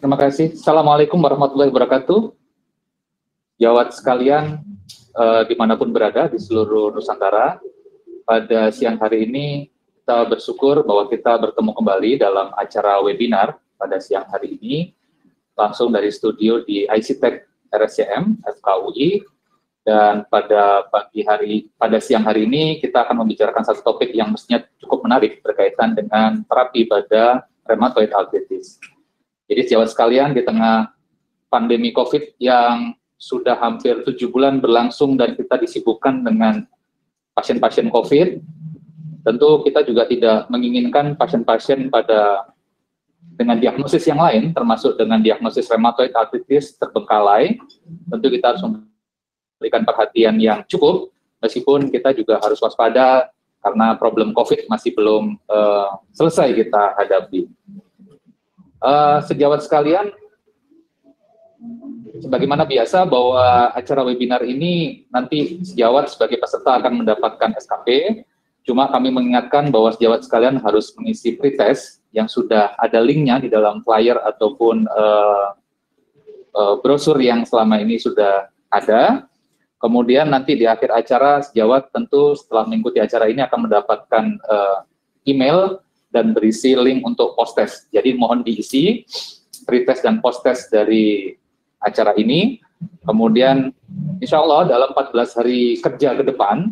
Terima kasih. Assalamualaikum warahmatullahi wabarakatuh. Jawat sekalian, dimanapun berada di seluruh Nusantara, pada siang hari ini kita bersyukur bahwa kita bertemu kembali dalam acara webinar pada siang hari ini, langsung dari studio di ICTech RSCM FKUI. Dan pada siang hari ini kita akan membicarakan satu topik yang mestinya cukup menarik berkaitan dengan terapi pada rheumatoid arthritis. Jadi sejawat sekalian, di tengah pandemi COVID yang sudah hampir 7 bulan berlangsung dan kita disibukkan dengan pasien-pasien COVID, tentu kita juga tidak menginginkan pasien-pasien dengan diagnosis yang lain, termasuk dengan diagnosis rheumatoid arthritis terbengkalai. Tentu kita harus memberikan perhatian yang cukup, meskipun kita juga harus waspada karena problem COVID masih belum selesai kita hadapi. Sejawat sekalian, sebagaimana biasa bahwa acara webinar ini nanti sejawat sebagai peserta akan mendapatkan SKP, cuma kami mengingatkan bahwa sejawat sekalian harus mengisi pretest yang sudah ada linknya di dalam flyer ataupun brosur yang selama ini sudah ada. Kemudian nanti di akhir acara sejawat tentu setelah mengikuti acara ini akan mendapatkan email dan berisi link untuk post-test. Jadi mohon diisi pretest dan post-test dari acara ini. Kemudian insya Allah dalam 14 hari kerja ke depan,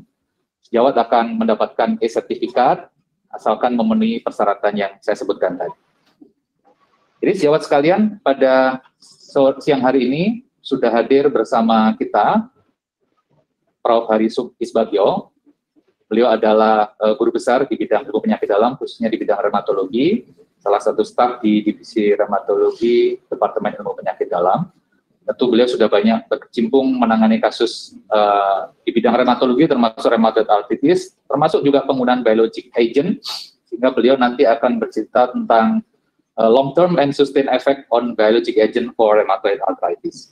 sejawat akan mendapatkan e-sertifikat asalkan memenuhi persyaratan yang saya sebutkan tadi. Jadi sejawat sekalian, pada siang hari ini sudah hadir bersama kita Prof. Harisuk Isbagyo. Beliau adalah guru besar di bidang ilmu penyakit dalam, khususnya di bidang rheumatologi, salah satu staf di divisi rheumatologi Departemen Ilmu Penyakit Dalam. Tentu beliau sudah banyak berkecimpung menangani kasus di bidang rheumatologi, termasuk rheumatoid arthritis, termasuk juga penggunaan biologic agent, sehingga beliau nanti akan bercerita tentang long-term and sustained effect on biologic agent for rheumatoid arthritis.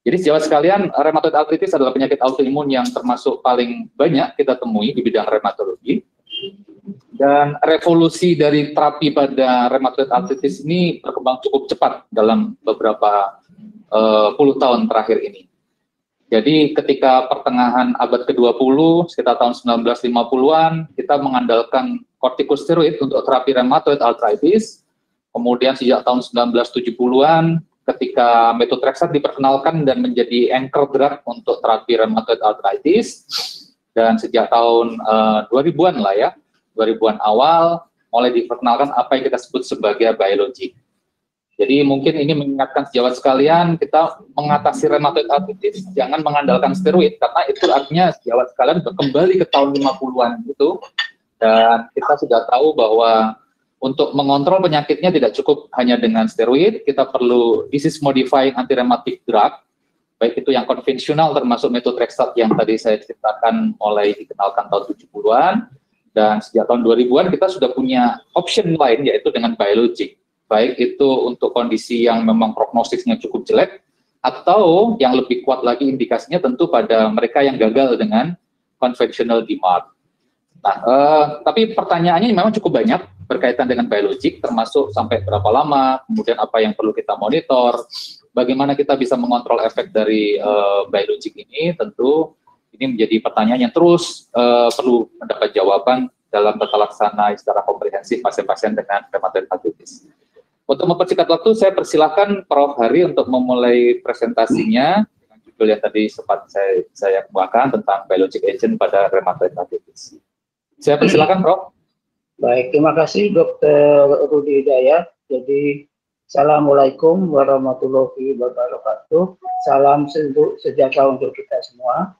Jadi sejawat sekalian, rheumatoid arthritis adalah penyakit autoimun yang termasuk paling banyak kita temui di bidang rheumatologi. Dan revolusi dari terapi pada rheumatoid arthritis ini berkembang cukup cepat dalam beberapa puluh tahun terakhir ini. Jadi ketika pertengahan abad ke-20, sekitar tahun 1950-an, kita mengandalkan kortikosteroid untuk terapi rheumatoid arthritis. Kemudian sejak tahun 1970-an, ketika methotrexate diperkenalkan dan menjadi anchor drug untuk terapi rheumatoid arthritis, dan sejak tahun 2000-an lah ya, 2000-an awal mulai diperkenalkan apa yang kita sebut sebagai biologic. Jadi mungkin ini mengingatkan sejawat sekalian, kita mengatasi rheumatoid arthritis jangan mengandalkan steroid, karena itu artinya sejawat sekalian kembali ke tahun 50-an gitu, dan kita sudah tahu bahwa untuk mengontrol penyakitnya tidak cukup hanya dengan steroid, kita perlu disease modifying anti-rheumatic drug, baik itu yang konvensional termasuk methotrexate yang tadi saya ceritakan mulai dikenalkan tahun 70-an, dan sejak tahun 2000-an kita sudah punya option lain yaitu dengan biologic, baik itu untuk kondisi yang memang prognosisnya cukup jelek, atau yang lebih kuat lagi indikasinya tentu pada mereka yang gagal dengan conventional DMARD. Nah, tapi pertanyaannya memang cukup banyak berkaitan dengan biologik, termasuk sampai berapa lama, kemudian apa yang perlu kita monitor, bagaimana kita bisa mengontrol efek dari biologik ini. Tentu ini menjadi pertanyaan yang terus perlu mendapat jawaban dalam tata laksana secara komprehensif pasien-pasien dengan rheumatoid arthritis. Untuk mempersingkat waktu, saya persilahkan Prof. Hari untuk memulai presentasinya dengan judul yang tadi sempat saya kemukakan tentang biologic agent pada rheumatoid arthritis. Saya persilakan, Prof. Baik, terima kasih Dr. Rudi Hidayat. Jadi, Assalamualaikum warahmatullahi wabarakatuh. Salam sejahtera untuk kita semua.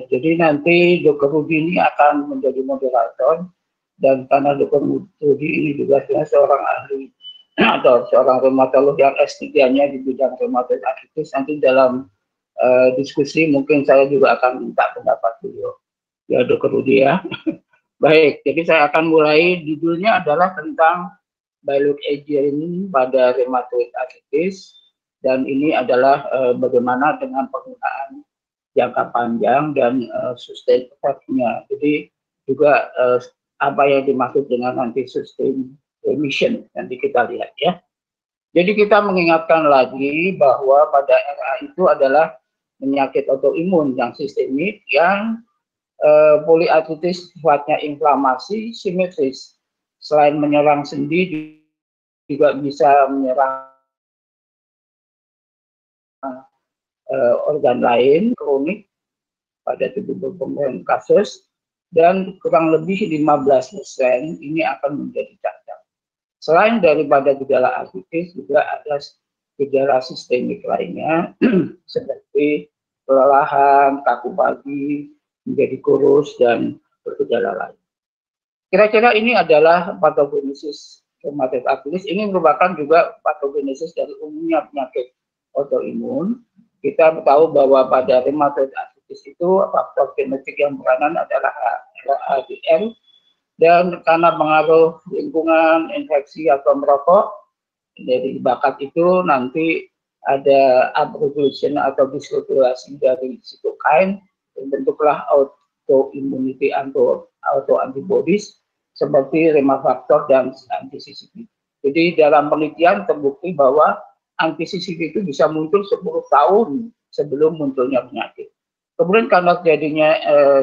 Jadi nanti Dr. Rudi ini akan menjadi moderator, dan karena Dr. Rudi ini juga seorang ahli atau seorang rheumatolog yang S3-nya di bidang rheumatoid arthritis, nanti dalam diskusi mungkin saya juga akan minta pendapat beliau. Ya, Dr. Rudi ya. Baik, jadi saya akan mulai. Judulnya adalah tentang biologic agent pada rheumatoid arthritis, dan ini adalah bagaimana dengan penggunaan jangka panjang dan sustain effect-nya. Jadi juga apa yang dimaksud dengan anti sustain remission, nanti kita lihat ya. Jadi kita mengingatkan lagi bahwa pada RA itu adalah penyakit autoimun yang sistemik yang poliartritis sifatnya inflamasi simetris. Selain menyerang sendi juga bisa menyerang organ lain kronik pada 70% kasus, dan kurang lebih 15% ini akan menjadi cacat. Selain daripada gejala artritis, juga ada gejala sistemik lainnya seperti kelelahan, kaku pagi, menjadi kurus, dan bergejala lain. Kira-kira ini adalah patogenesis rheumatoid arthritis. Ini merupakan juga patogenesis dari umumnya penyakit autoimun. Kita tahu bahwa pada rheumatoid arthritis itu faktor genetik yang beranan adalah HLA-DR, dan karena pengaruh lingkungan, infeksi atau merokok, dari bakat itu nanti ada upregulation atau dysregulasi dari sitokain, bentuklah autoimmunity atau autoantibodies seperti remafaktor dan anti-CCP. Jadi dalam penelitian terbukti bahwa anti-CCP itu bisa muncul 10 tahun sebelum munculnya penyakit. Kemudian karena terjadinya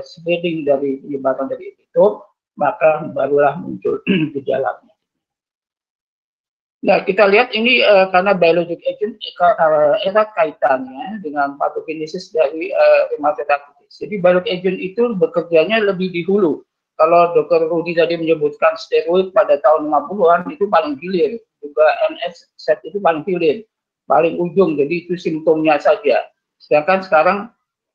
spreading dari penyebaran dari epitop, maka barulah muncul gejalanya. Nah, kita lihat ini karena biologic agent erat kaitannya dengan patogenesis dari rheumatoid arthritis. Jadi biologic agent itu bekerjanya lebih di hulu. Kalau Dr. Rudy tadi menyebutkan steroid pada tahun 50-an itu paling hilir, juga NSAID itu paling hilir, paling ujung, jadi itu simptomnya saja. Sedangkan sekarang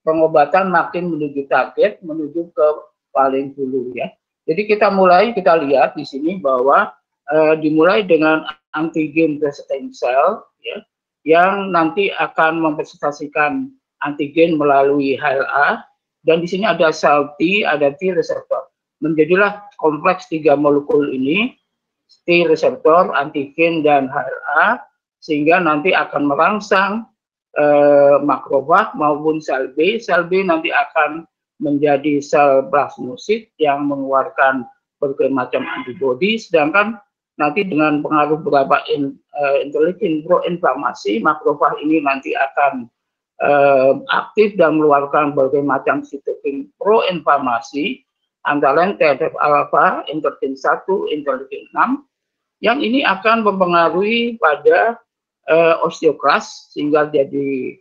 pengobatan makin menuju target, menuju ke paling hulu ya. Jadi kita lihat di sini bahwa dimulai dengan antigen resistant cell ya, yang nanti akan mempresentasikan antigen melalui HLA, dan di sini ada sel T, ada T reseptor. Menjadilah kompleks 3 molekul ini, T reseptor, antigen, dan HLA, sehingga nanti akan merangsang makrofag maupun sel B. Sel B nanti akan menjadi sel plasmosit yang mengeluarkan berbagai macam antibodi, sedangkan nanti dengan pengaruh beberapa interleukin proinflamasi, makrofag ini nanti akan aktif dan mengeluarkan berbagai macam sitokin proinflamasi, antara lain TNF alpha, interleukin 1, interleukin 6, yang ini akan mempengaruhi pada osteoklas sehingga jadi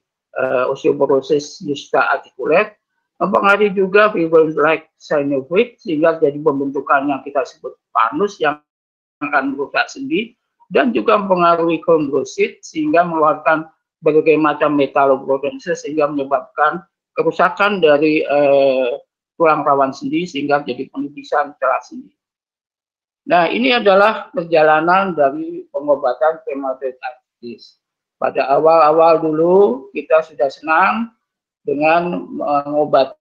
osteoporosis justa artikuler, mempengaruhi juga fibrosis synovial sehingga jadi pembentukan yang kita sebut panus yang akan merusak sendi, dan juga mempengaruhi kondrosit sehingga mengeluarkan berbagai macam metaloproteins sehingga menyebabkan kerusakan dari tulang rawan sendi sehingga jadi penipisan celah sendi. Nah, ini adalah perjalanan dari pengobatan rheumatoid arthritis. Pada awal-awal dulu kita sudah senang dengan mengobati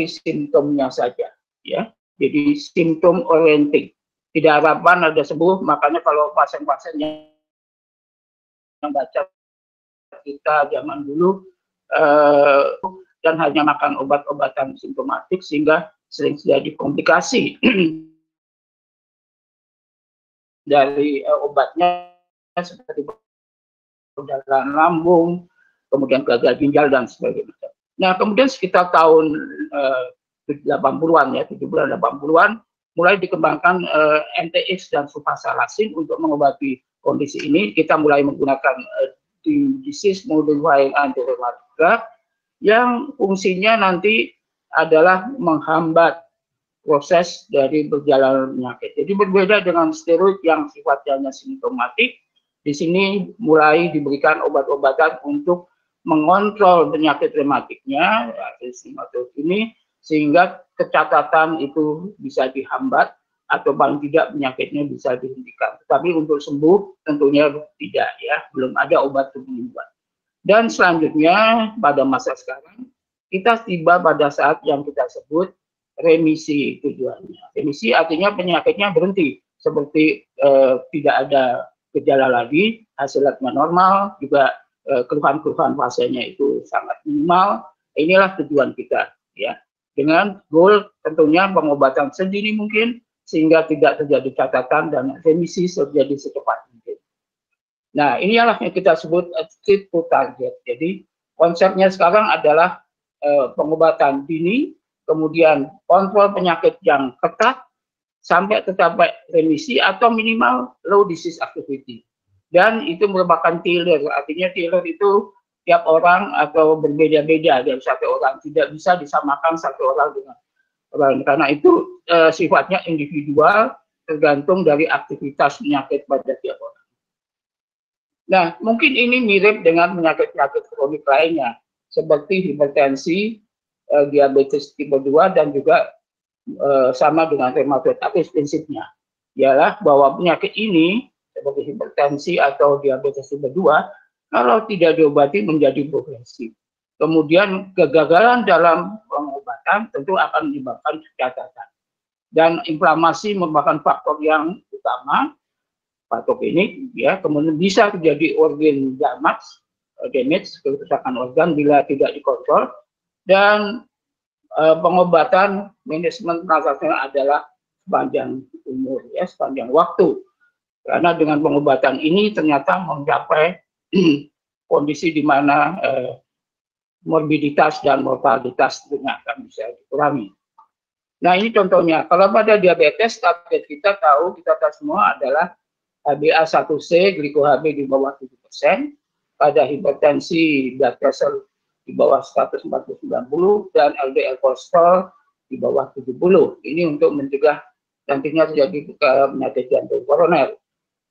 simptomnya saja, ya. Jadi simptom orienting. Tidak harapan ada sembuh, makanya kalau pasien-pasien yang baca kita zaman dulu dan hanya makan obat-obatan simptomatik sehingga sering terjadi komplikasi dari obatnya seperti perdarahan lambung, kemudian gagal ginjal dan sebagainya. Nah, kemudian sekitar tahun 80-an ya, 70-an 80-an mulai dikembangkan NTX dan sulfasalazin untuk mengobati kondisi ini. Kita mulai menggunakan disease modifying antirheumatic drug yang fungsinya nanti adalah menghambat proses dari berjalan penyakit. Jadi berbeda dengan steroid yang sifatnya simptomatik, di sini mulai diberikan obat-obatan untuk mengontrol penyakit reumatiknya, ini, sehingga kecacatan itu bisa dihambat atau paling tidak penyakitnya bisa dihentikan. Tapi untuk sembuh tentunya tidak ya, belum ada obat penyembuhan. Dan selanjutnya pada masa sekarang kita tiba pada saat yang kita sebut remisi tujuannya. Remisi artinya penyakitnya berhenti, seperti tidak ada gejala lagi, hasil labnya normal, juga keluhan-keluhan pasiennya itu sangat minimal. Inilah tujuan kita ya. Dengan goal tentunya pengobatan sendiri mungkin sehingga tidak terjadi catatan dan remisi terjadi secepat mungkin. Nah, inilah yang kita sebut treat to target. Jadi konsepnya sekarang adalah pengobatan dini, kemudian kontrol penyakit yang ketat sampai tercapai remisi atau minimal low disease activity. Dan itu merupakan tailer, artinya tailer itu tiap orang atau berbeda-beda dari satu orang, tidak bisa disamakan satu orang dengan orang, karena itu sifatnya individual, tergantung dari aktivitas penyakit pada tiap orang. Nah, mungkin ini mirip dengan penyakit-penyakit kronik lainnya, seperti hipertensi, diabetes tipe 2, dan juga sama dengan rheumatoid arthritis prinsipnya. Ialah bahwa penyakit ini, seperti hipertensi atau diabetes tipe 2, kalau tidak diobati menjadi progresif. Kemudian kegagalan dalam pengobatan tentu akan menyebabkan catatan. Dan inflamasi merupakan faktor yang utama patogenik, ya, kemudian bisa terjadi organ damage, kerusakan organ bila tidak dikontrol, dan pengobatan manajemen transaksional adalah sepanjang umur, ya, sepanjang waktu, karena dengan pengobatan ini ternyata mencapai kondisi di mana morbiditas dan mortalitas tentunya akan bisa dikurangi. Nah, ini contohnya. Kalau pada diabetes, target kita tahu semua adalah HbA1c, glikoHb di bawah 7%, pada hipertensi blood pressure di bawah 140-90, dan LDL kolesterol di bawah 70. Ini untuk mencegah nantinya terjadi penyakit jantung koroner.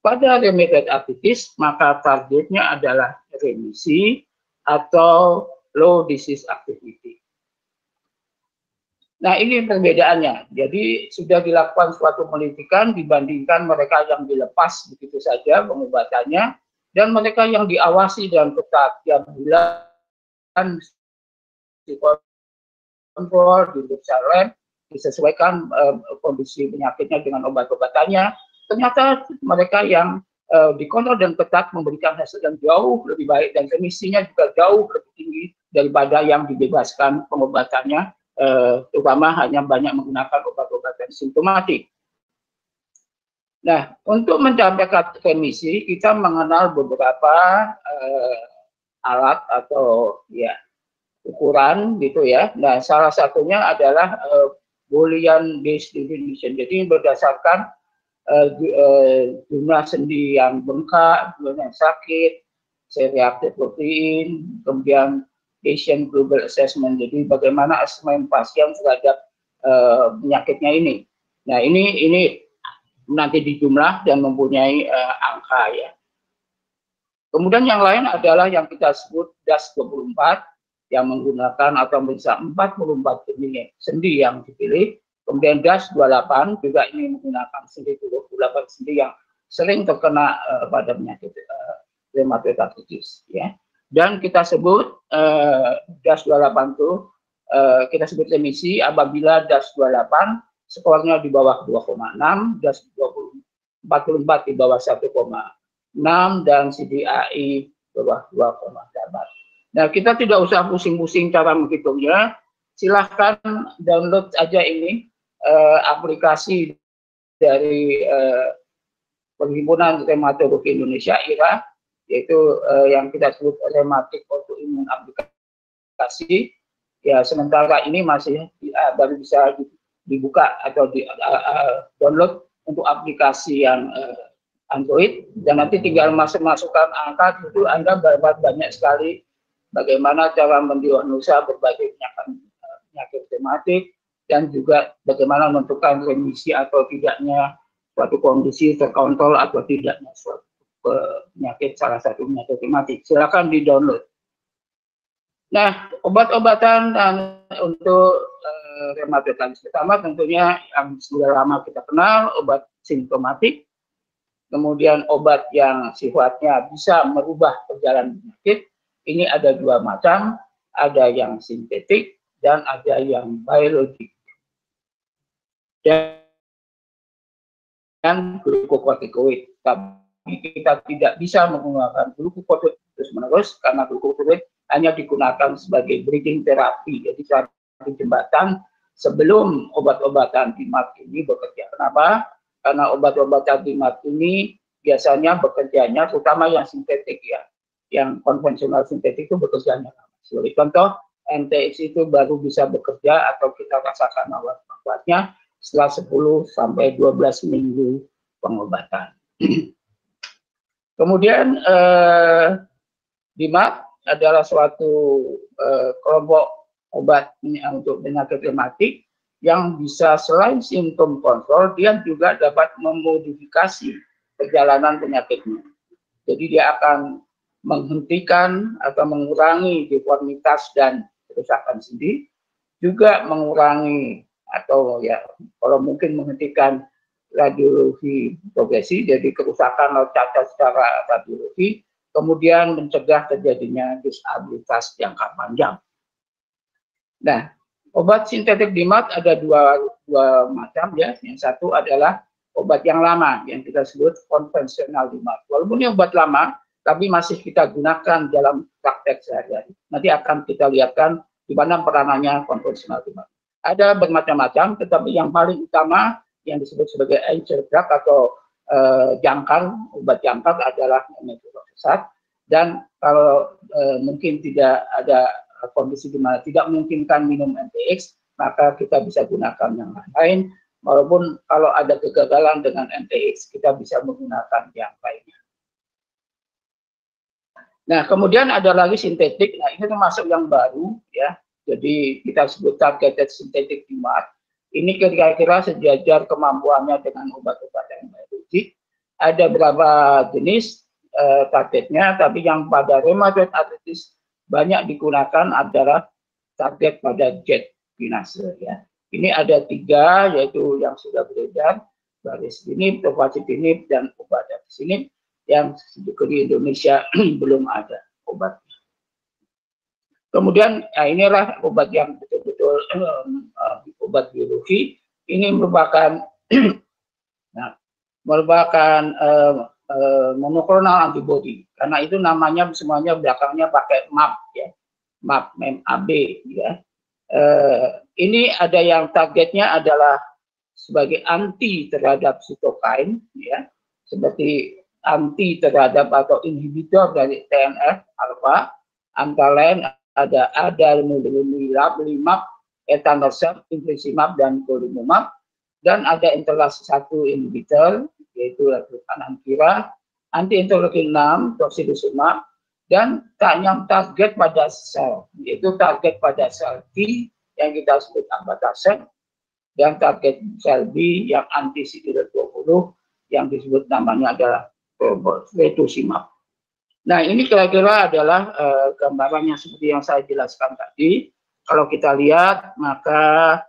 Pada rheumatoid arthritis, maka targetnya adalah remisi atau low disease activity. Nah, ini perbedaannya. Jadi sudah dilakukan suatu penelitian dibandingkan mereka yang dilepas begitu saja pengobatannya dan mereka yang diawasi dan ketat tiap bulan kontrol di lab, disesuaikan kondisi penyakitnya dengan obat-obatannya. Ternyata mereka yang dikontrol dan ketat memberikan hasil yang jauh lebih baik dan remisinya juga jauh lebih tinggi daripada yang dibebaskan pengobatannya, terutama hanya banyak menggunakan obat-obatan simptomatik. Nah, untuk mencapai remisi kita mengenal beberapa alat atau ya ukuran gitu ya. Nah, salah satunya adalah Boolean based definition. Jadi berdasarkan jumlah sendi yang bengkak, jumlah yang sakit, C-reactive protein, kemudian patient global assessment. Jadi bagaimana asesmen pasien terhadap penyakitnya ini. Nah, ini nanti dijumlah dan mempunyai angka ya. Kemudian yang lain adalah yang kita sebut DAS24 yang menggunakan atau bisa 44 jenis sendi yang dipilih. Kemudian DAS28 juga ini menggunakan sendi 28 sendi yang sering terkena pada penyakit rheumatoid arthritis ya. Dan kita sebut DAS28 itu kita sebut remisi apabila DAS28 skornya di bawah 2,6, DAS44 di bawah 1,6, dan CDAI bawah 2,8. Nah, kita tidak usah pusing-pusing cara menghitungnya. Silahkan download aja ini aplikasi dari Perhimpunan Rheumatologi Indonesia (IRA), yaitu yang kita sebut Rheumatic Autoimmune aplikasi. Ya, sementara ini masih baru bisa dibuka atau download untuk aplikasi yang Android, dan nanti tinggal masukkan angka itu Anda dapat banyak sekali bagaimana cara mendiagnosa berbagai penyakit rheumatik dan juga bagaimana menentukan remisi atau tidaknya suatu kondisi terkontrol atau tidaknya suatu penyakit, salah satu penyakit rheumatik. Silakan di-download. Nah, obat-obatan untuk rheumatoid arthritis pertama tentunya yang sudah lama kita kenal, obat simptomatik. Kemudian obat yang sifatnya bisa merubah perjalanan penyakit. Ini ada dua macam, ada yang sintetik dan ada yang biologik. Dan glukokortikoid. Tapi kita tidak bisa menggunakan glukokortikoid terus-menerus karena glukokortikoid hanya digunakan sebagai bridging terapi. Jadi terapi jembatan sebelum obat-obatan DMARD ini bekerja. Kenapa? Karena obat-obatan DMARD ini biasanya bekerjanya, terutama yang sintetik ya, yang konvensional sintetik itu bekerjanya lama. Sebagai contoh, NTX itu baru bisa bekerja atau kita rasakan obat-obatnya setelah 10 sampai 12 minggu pengobatan. Kemudian DIMAP adalah suatu kelompok obat untuk penyakit rematik yang bisa selain simptom kontrol, dia juga dapat memodifikasi perjalanan penyakitnya. Jadi dia akan menghentikan atau mengurangi deformitas dan kerusakan sendi, juga mengurangi atau ya kalau mungkin menghentikan radiologi progresi, jadi kerusakan atau cacat secara radiologi, kemudian mencegah terjadinya disabilitas jangka panjang. Nah, obat sintetik DIMAP ada dua macam ya. Yang satu adalah obat yang lama yang kita sebut konvensional DIMAP. Walaupun ini obat lama, tapi masih kita gunakan dalam praktek sehari-hari. Nanti akan kita lihatkan di mana peranannya konvensional DIMAP. Ada bermacam-macam, tetapi yang paling utama yang disebut sebagai anchor drug atau jangkar, obat jangkar adalah metronidazole. Dan kalau mungkin tidak ada kondisi di mana tidak memungkinkan minum NTX, maka kita bisa gunakan yang lain. Walaupun kalau ada kegagalan dengan NTX, kita bisa menggunakan yang lainnya. Nah, kemudian ada lagi sintetik. Nah, ini termasuk yang baru ya. Jadi kita sebut targeted synthetic DIMAP. Ini kira-kira sejajar kemampuannya dengan obat-obat yang biologik. Ada beberapa jenis targetnya, tapi yang pada rheumatoid arthritis banyak digunakan adalah target pada JAK kinase ya. Ini ada 3 yaitu yang sudah beredar, baricitinib, tofacitinib, dan upadacitinib yang di Indonesia belum ada obatnya. Kemudian inilah obat yang betul-betul obat biologi. Ini merupakan monoklonal antibody, karena itu namanya semuanya belakangnya pakai MAP ya, MAP ya. Ini ada yang targetnya adalah sebagai anti terhadap sitokain ya, seperti anti terhadap atau inhibitor dari TNF alpha, antara lain ada adalimumab, etanercept, infliximab, dan golimumab, dan ada interleukin 1 inhibitor yaitu anamkira, anti-interleukin 6, tocilizumab, dan yang target pada sel, yaitu target pada sel T yang kita sebut abatacept, dan target sel B yang anti CD20 yang disebut namanya adalah rituximab. Nah, ini kira-kira adalah gambarannya seperti yang saya jelaskan tadi. Kalau kita lihat, maka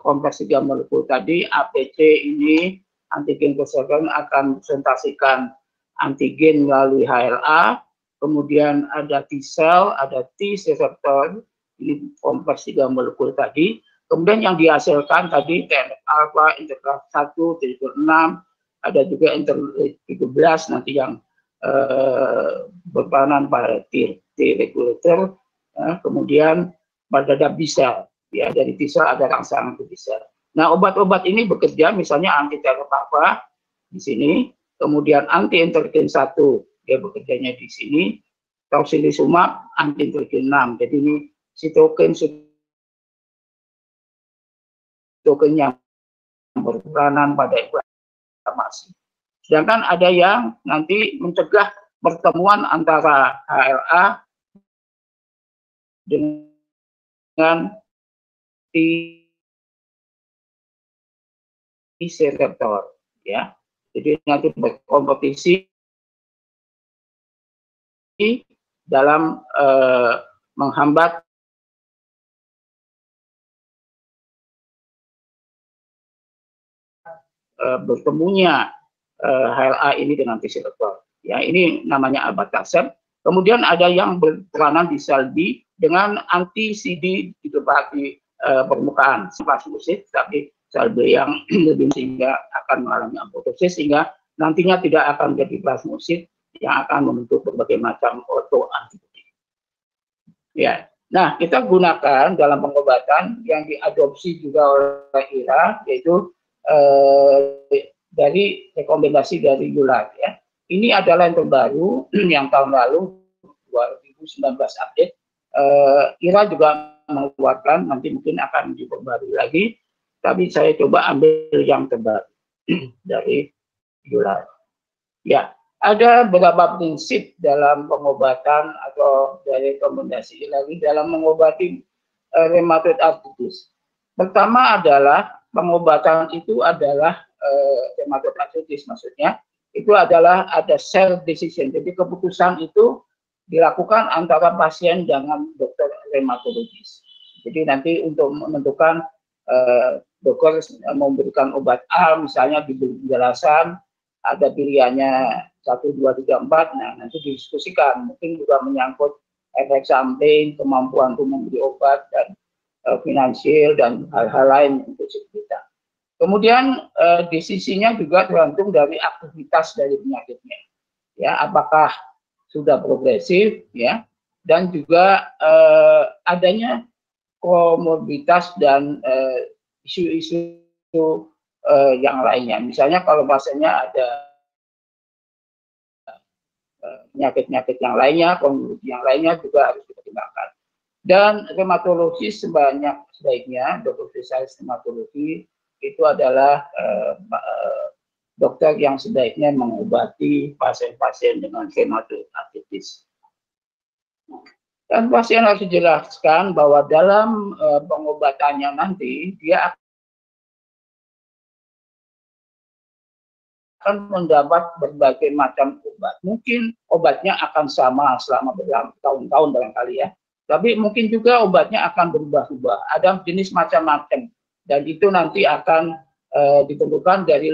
kompleks 3 molekul tadi, APC ini antigen receptor akan presentasikan antigen melalui HLA, kemudian ada T-cell, ada T-receptor, ini kompleks 3 molekul tadi. Kemudian yang dihasilkan tadi TNF alpha, interleukin 1, interleukin 6, ada juga interleukin 13 nanti yang berperanan pada T regulator, kemudian pada B-cell, ya dari T-cell ada rangsangan ke B-cell. Nah, obat-obat ini bekerja misalnya anti TNF alpha di sini, kemudian anti interleukin 1 dia bekerjanya di sini, tocilizumab anti interleukin 6. Jadi ini sitokin yang berperanan pada inflamasi. Sedangkan ada yang nanti mencegah pertemuan antara HLA dengan T-receptor, ya. Jadi nanti berkompetisi dalam menghambat bertemunya HLA ini dengan T-receptor. Ya, ini namanya abatacept. Kemudian ada yang berperanan di sel B dengan anti CD di permukaan plasmosit, tapi sel B yang lebih sehingga akan mengalami apoptosis sehingga nantinya tidak akan jadi plasmosit yang akan membentuk berbagai macam autoantibody. Ya, nah kita gunakan dalam pengobatan yang diadopsi juga oleh IRA yaitu dari rekomendasi dari Yular ya. Ini adalah yang terbaru yang tahun lalu 2019 update. IRA juga mengeluarkan, nanti mungkin akan diperbarui lagi, tapi saya coba ambil yang terbaru dari Yular. Ya, ada beberapa prinsip dalam pengobatan atau dari rekomendasi lagi dalam mengobati rheumatoid arthritis. Pertama adalah pengobatan itu adalah rheumatoid arthritis, maksudnya itu adalah ada self decision. Jadi keputusan itu dilakukan antara pasien dengan dokter rheumatologis. Jadi nanti untuk menentukan dokter memberikan obat A, misalnya diberi penjelasan, ada pilihannya 1, 2, 3, 4, nah nanti didiskusikan. Mungkin juga menyangkut efek samping, kemampuan untuk membeli obat, dan finansial, dan hal-hal lain untuk kita. Kemudian desisinya juga tergantung dari aktivitas dari penyakitnya, ya, apakah sudah progresif, ya, dan juga adanya komorbiditas dan isu-isu yang lainnya. Misalnya kalau pasiennya ada penyakit-penyakit yang lainnya, kondisi yang lainnya juga harus dipertimbangkan. Dan rheumatologi sebaiknya dokter spesialis rheumatologi itu adalah dokter yang sebaiknya mengobati pasien-pasien dengan rheumatoid arthritis. Dan pasien harus dijelaskan bahwa dalam pengobatannya nanti dia akan mendapat berbagai macam obat. Mungkin obatnya akan sama selama bertahun-tahun barangkali ya. Tapi mungkin juga obatnya akan berubah-ubah. Ada jenis macam-macam. Dan itu nanti akan ditentukan dari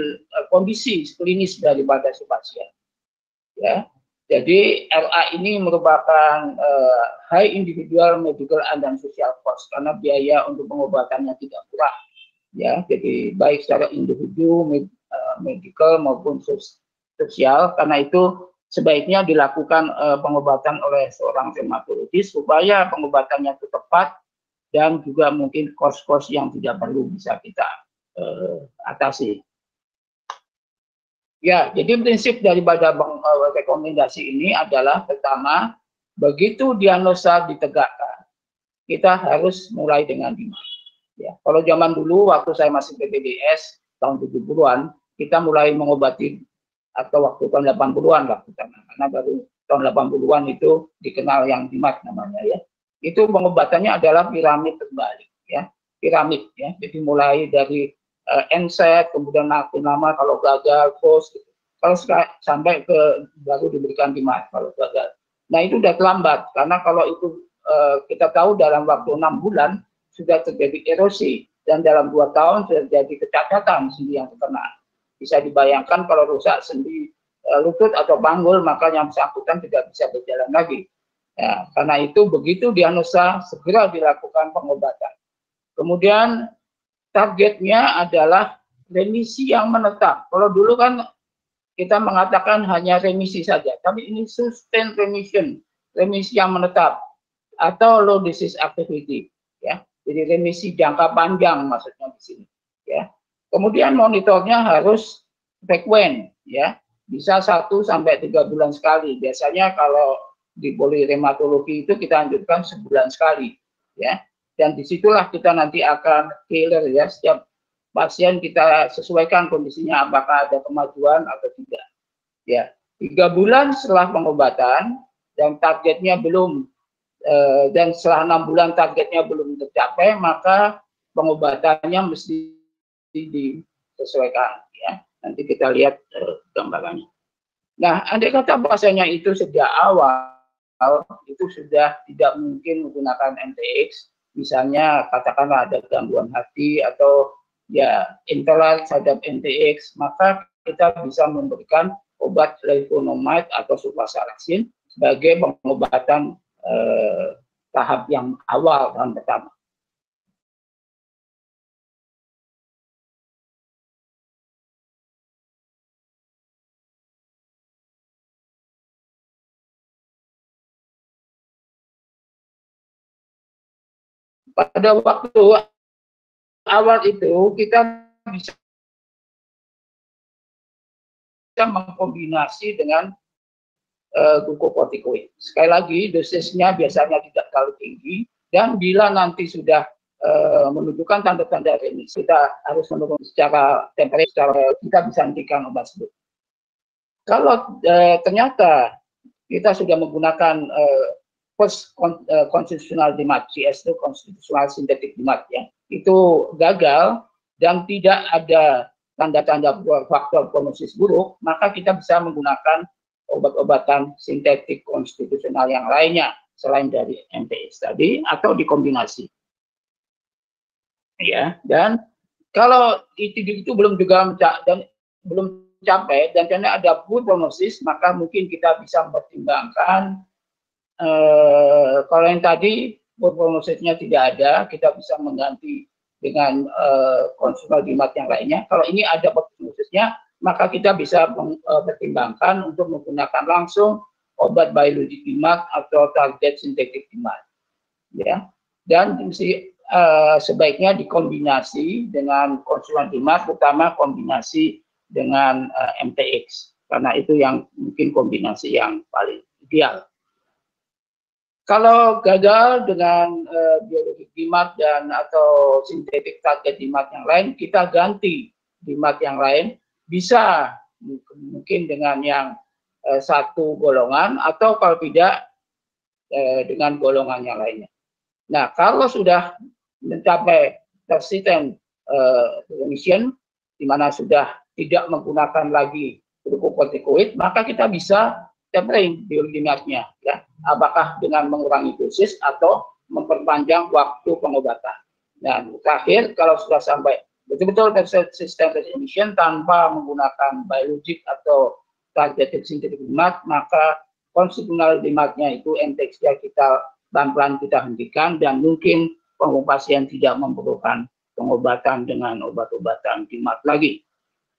kondisi klinis daripada si pasien. Ya. Jadi RA ini merupakan high individual medical and social cost karena biaya untuk pengobatannya tidak murah. Ya, jadi baik secara individu, medical maupun sosial. Karena itu sebaiknya dilakukan pengobatan oleh seorang rheumatologis supaya pengobatannya itu tepat dan juga mungkin kos-kos yang tidak perlu bisa kita atasi. Ya, jadi prinsip daripada rekomendasi ini adalah pertama, begitu diagnosa ditegakkan, kita harus mulai dengan demand. Ya, kalau zaman dulu waktu saya masih PPDS tahun 70-an, kita mulai mengobati atau waktu tahun 80-an lah karena baru tahun 80-an itu dikenal yang DIMAT namanya ya. Itu pengobatannya adalah piramid terbalik ya, piramid ya. Jadi mulai dari NSAID, kemudian nama kalau gagal, post, gitu. Kalau sampai ke baru diberikan DIMAT kalau gagal. Nah itu udah terlambat karena kalau itu kita tahu dalam waktu 6 bulan sudah terjadi erosi dan dalam 2 tahun sudah terjadi kecacatan sendi yang terkena. Bisa dibayangkan kalau rusak sendi lutut atau panggul maka yang bersangkutan tidak bisa berjalan lagi. Ya, karena itu begitu diagnosa segera dilakukan pengobatan. Kemudian targetnya adalah remisi yang menetap. Kalau dulu kan kita mengatakan hanya remisi saja, tapi ini sustained remission, remisi yang menetap atau low disease activity, ya. Jadi remisi jangka panjang maksudnya di sini, ya. Kemudian monitornya harus frekuen, ya. Bisa 1 sampai 3 bulan sekali. Biasanya kalau di polireumatologi itu kita anjurkan sebulan sekali, ya. Dan disitulah kita nanti akan tailor ya setiap pasien kita sesuaikan kondisinya apakah ada kemajuan atau tidak. Ya, 3 bulan setelah pengobatan dan targetnya belum dan setelah 6 bulan targetnya belum tercapai maka pengobatannya mesti disesuaikan ya. Nanti kita lihat gambarannya. Nah, andai kata pasiennya itu sejak awal itu sudah tidak mungkin menggunakan NTX, misalnya katakanlah ada gangguan hati atau ya intoleransi terhadap NTX, maka kita bisa memberikan obat levonomide atau sulfasalazine sebagai pengobatan tahap yang awal dan pertama. Pada waktu awal itu kita bisa mengkombinasi dengan glukokortikoid. Sekali lagi, dosisnya biasanya tidak terlalu tinggi, dan bila nanti sudah menunjukkan tanda-tanda remisi, kita harus menurun secara temporer, kita bisa hentikan obat tersebut. Kalau ternyata kita sudah menggunakan post konstitusional DMAT, CS itu konstitusional sintetik DMAT, ya, itu gagal dan tidak ada tanda-tanda faktor prognosis buruk, maka kita bisa menggunakan obat-obatan sintetik konstitusional yang lainnya selain dari MTX tadi atau dikombinasi. Ya, dan kalau itu belum juga dan belum capai dan karena ada poor prognosis, maka mungkin kita bisa mempertimbangkan kalau yang tadi poor prognosisnya tidak ada, kita bisa mengganti dengan konstitusional DMAT yang lainnya. Kalau ini ada poor prognosisnya, maka kita bisa mempertimbangkan untuk menggunakan langsung obat biologik DMAT atau target sintetik DMAT. Ya, dan sebaiknya dikombinasi dengan konstitusional DMAT, terutama kombinasi dengan MTX, karena itu yang mungkin kombinasi yang paling ideal. Kalau gagal dengan biologik DMAT dan atau sintetik target DMAT yang lain, kita ganti DMAT yang lain, bisa mungkin dengan yang satu golongan atau kalau tidak dengan golongan yang lainnya. Nah, kalau sudah mencapai persistent remission, di mana sudah tidak menggunakan lagi glukokortikoid, maka kita bisa tapering biologi-DMAT-nya, ya. Apakah dengan mengurangi dosis atau memperpanjang waktu pengobatan. Dan terakhir, kalau sudah sampai betul-betul persistent remission tanpa menggunakan biologik atau targeted synthetic DMAT, maka konstitusional DMAT-nya itu MTX-nya kita pelan-pelan kita hentikan, dan mungkin pasien tidak memerlukan pengobatan dengan obat-obatan DMAT lagi.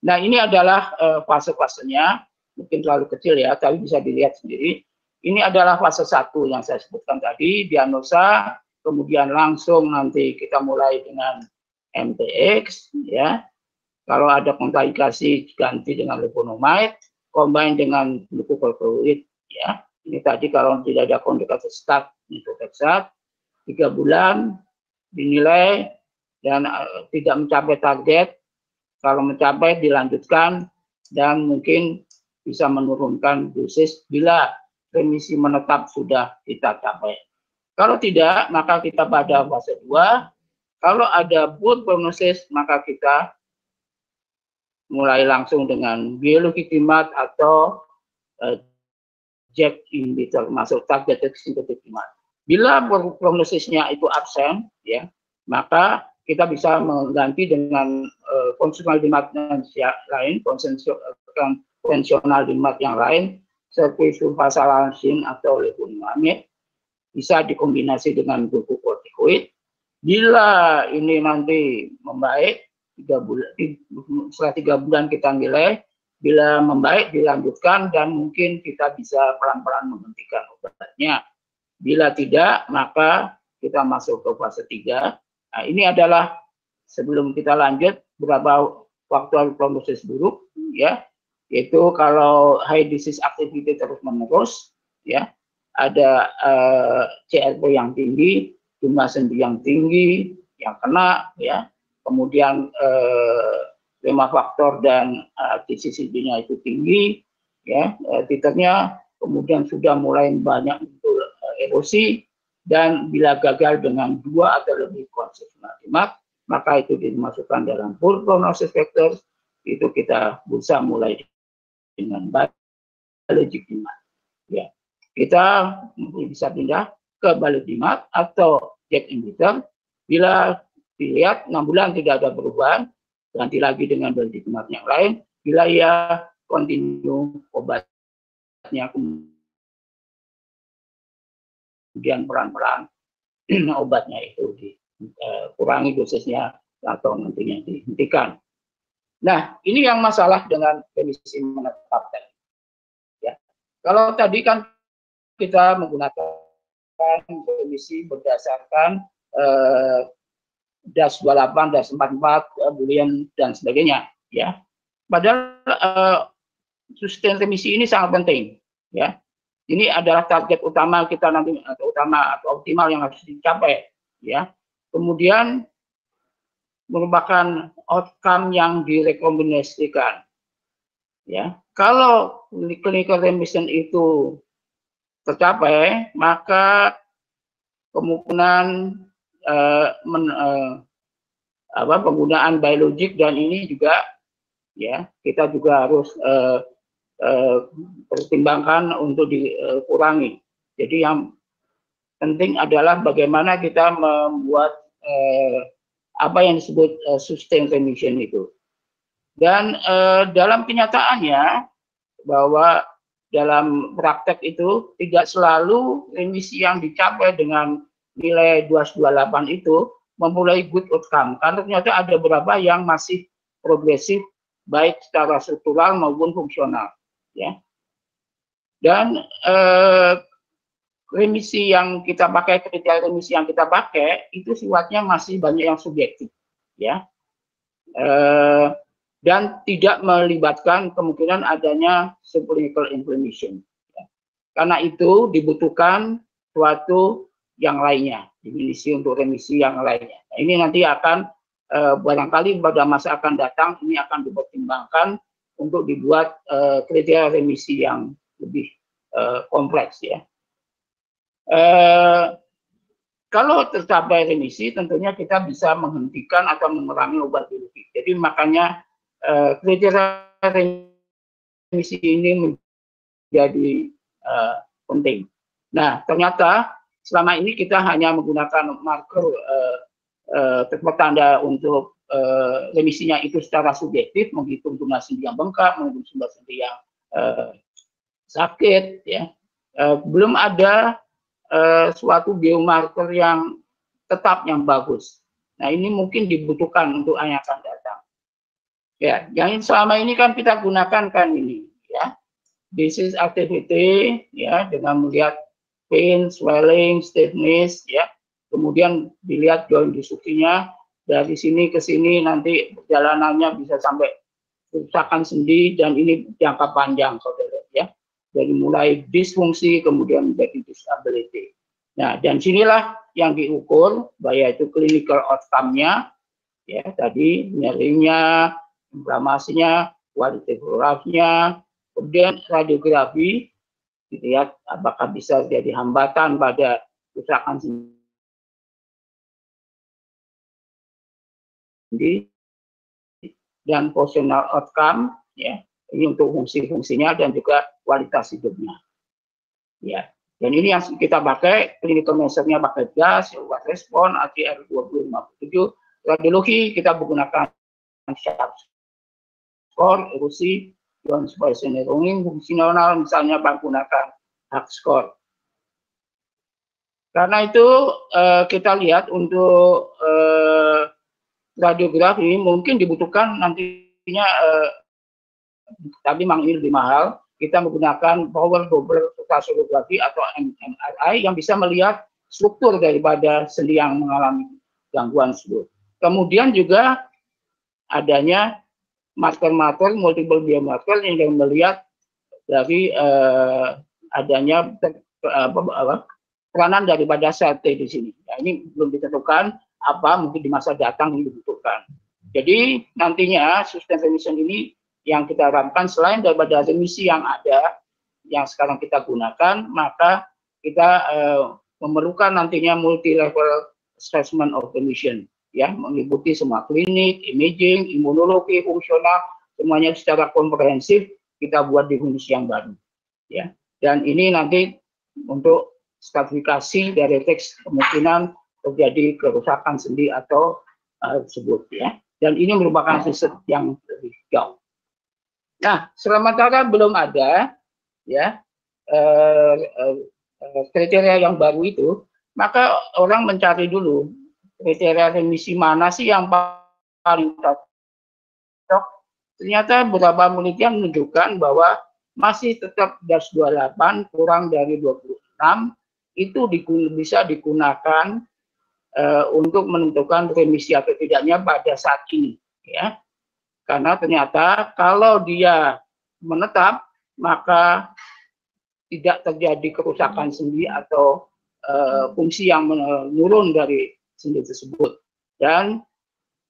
Nah, ini adalah fase-fasenya, mungkin terlalu kecil ya, tapi bisa dilihat sendiri. Ini adalah fase 1 yang saya sebutkan tadi, diagnosa, kemudian langsung nanti kita mulai dengan MTX, ya. Kalau ada kontradikasi ganti dengan levonomide, combine dengan glukokortikoid, ya. Ini tadi kalau tidak ada kontradikasi start metotrexat, 3 bulan dinilai dan tidak mencapai target. Kalau mencapai dilanjutkan dan mungkin bisa menurunkan dosis bila remisi menetap sudah kita capai. Kalau tidak, maka kita pada fase 2. Kalau ada poor prognosis, maka kita mulai langsung dengan biologik DMAT atau JAK inhibitor, masuk targeted synthetic DMAT. Bila prognosisnya itu absen, ya, maka kita bisa mengganti dengan konvensional DMAT yang lain, konvensional DMAT yang lain, seperti sulfasalazine atau levodopa, bisa dikombinasi dengan glukokortikoid. Bila ini nanti membaik, 3 bulan, setelah 3 bulan kita nilai, bila membaik dilanjutkan dan mungkin kita bisa pelan-pelan menghentikan obatnya. Bila tidak, maka kita masuk ke fase 3. Nah, ini adalah sebelum kita lanjut beberapa faktor prognosis buruk, ya, yaitu kalau high disease activity terus-menerus, ya, ada CRP yang tinggi, jumlah sendi yang tinggi, yang kena, ya, kemudian 5 faktor dan TCCD-nya itu tinggi, ya, titernya kemudian sudah mulai banyak muncul erosi, dan bila gagal dengan 2 atau lebih konstitusional DMAT, maka itu dimasukkan dalam poor prognosis factors, itu kita bisa mulai dengan biologik DMAT. Ya, kita bisa pindah ke biologik DMAT atau JAK inhibitor. Bila dilihat 6 bulan tidak ada perubahan, ganti lagi dengan biologik DMAT yang lain. Bila ya continue obatnya, kemudian pelan-pelan obatnya itu dikurangi dosisnya atau nantinya dihentikan. Nah, ini yang masalah dengan remisi menetap tadi. Ya. Kalau tadi kan kita menggunakan remisi berdasarkan DAS 28, DAS 44, Boolean dan sebagainya, ya. Padahal sustain remisi ini sangat penting, ya. Ini adalah target utama kita nanti, atau utama atau optimal yang harus dicapai, ya. Kemudian merupakan outcome yang direkomendasikan, ya. Kalau clinical remission itu tercapai, maka kemungkinan penggunaan biologik dan ini juga, ya, kita juga harus pertimbangkan untuk dikurangi. Jadi yang penting adalah bagaimana kita membuat apa yang disebut sustain remission itu. Dan dalam kenyataannya bahwa dalam praktek itu tidak selalu remisi yang dicapai dengan nilai 228 itu memulai good outcome, karena ternyata ada beberapa yang masih progresif baik secara struktural maupun fungsional, ya. Dan remisi yang kita pakai, kriteria remisi yang kita pakai itu sifatnya masih banyak yang subjektif, ya, dan tidak melibatkan kemungkinan adanya subclinical inflammation, ya. Karena itu dibutuhkan suatu yang lainnya, definisi untuk remisi yang lainnya. Nah, ini nanti akan barangkali pada masa akan datang ini akan dipertimbangkan untuk dibuat kriteria remisi yang lebih kompleks, ya. Kalau tercapai remisi, tentunya kita bisa menghentikan atau mengurangi obat biologik. Jadi makanya kriteria remisi ini menjadi penting. Nah, ternyata selama ini kita hanya menggunakan marker tanda untuk remisinya itu secara subjektif, menghitung jumlah sendi yang bengkak, menghitung jumlah sendi yang sakit, ya. Belum ada suatu biomarker yang tetap yang bagus. Nah, ini mungkin dibutuhkan untuk yang akan datang. Ya, yang selama ini kan kita gunakan kan ini, ya, disease activity, ya, dengan melihat pain, swelling, stiffness, ya. Kemudian dilihat joint dysfunction-nya dari sini ke sini, nanti perjalanannya bisa sampai kerusakan sendi, dan ini jangka panjang, saudara, ya. Dari mulai disfungsi kemudian menjadi disability. Nah, dan sinilah yang diukur, baik itu clinical outcome-nya, ya, tadi nyerinya, inflamasinya, quality of life-nya, kemudian radiografi, dilihat apakah bisa jadi hambatan pada kerusakan sendi, dan functional outcome, ya, ini untuk fungsi-fungsinya dan juga kualitas hidupnya, ya. Dan ini yang kita pakai, clinical measure-nya pakai gas, respon, ATR 2057, radiologi kita menggunakan sharp score, erosi, joint spice narrowing, fungsional misalnya menggunakan HAQ score. Karena itu kita lihat untuk radiografi mungkin dibutuhkan nantinya, tapi memang ini lebih mahal. Kita menggunakan power double ultrasonografi atau MRI yang bisa melihat struktur daripada sendi yang mengalami gangguan tersebut. Kemudian juga adanya marker-marker, multiple biomarker yang melihat dari adanya peranan daripada sel T di sini. Nah, ini belum ditentukan apa, mungkin di masa datang ini dibutuhkan. Jadi nantinya sustain remission ini yang kita harapkan selain daripada remisi yang ada, yang sekarang kita gunakan, maka kita memerlukan nantinya multi-level assessment of remission, ya, meliputi semua klinik, imaging, imunologi, fungsional, semuanya secara komprehensif kita buat definisi yang baru, ya. Dan ini nanti untuk stratifikasi dari teks kemungkinan terjadi kerusakan sendi atau tersebut, ya. Dan ini merupakan riset yang lebih jauh. Nah, sementara belum ada, ya, kriteria yang baru itu, maka orang mencari dulu kriteria remisi mana sih yang paling cocok. Ternyata beberapa penelitian menunjukkan bahwa masih tetap DAS 28 kurang dari 26 itu bisa digunakan untuk menentukan remisi atau tidaknya pada saat ini, ya. Karena ternyata kalau dia menetap, maka tidak terjadi kerusakan sendi atau fungsi yang menurun dari sendi tersebut. Dan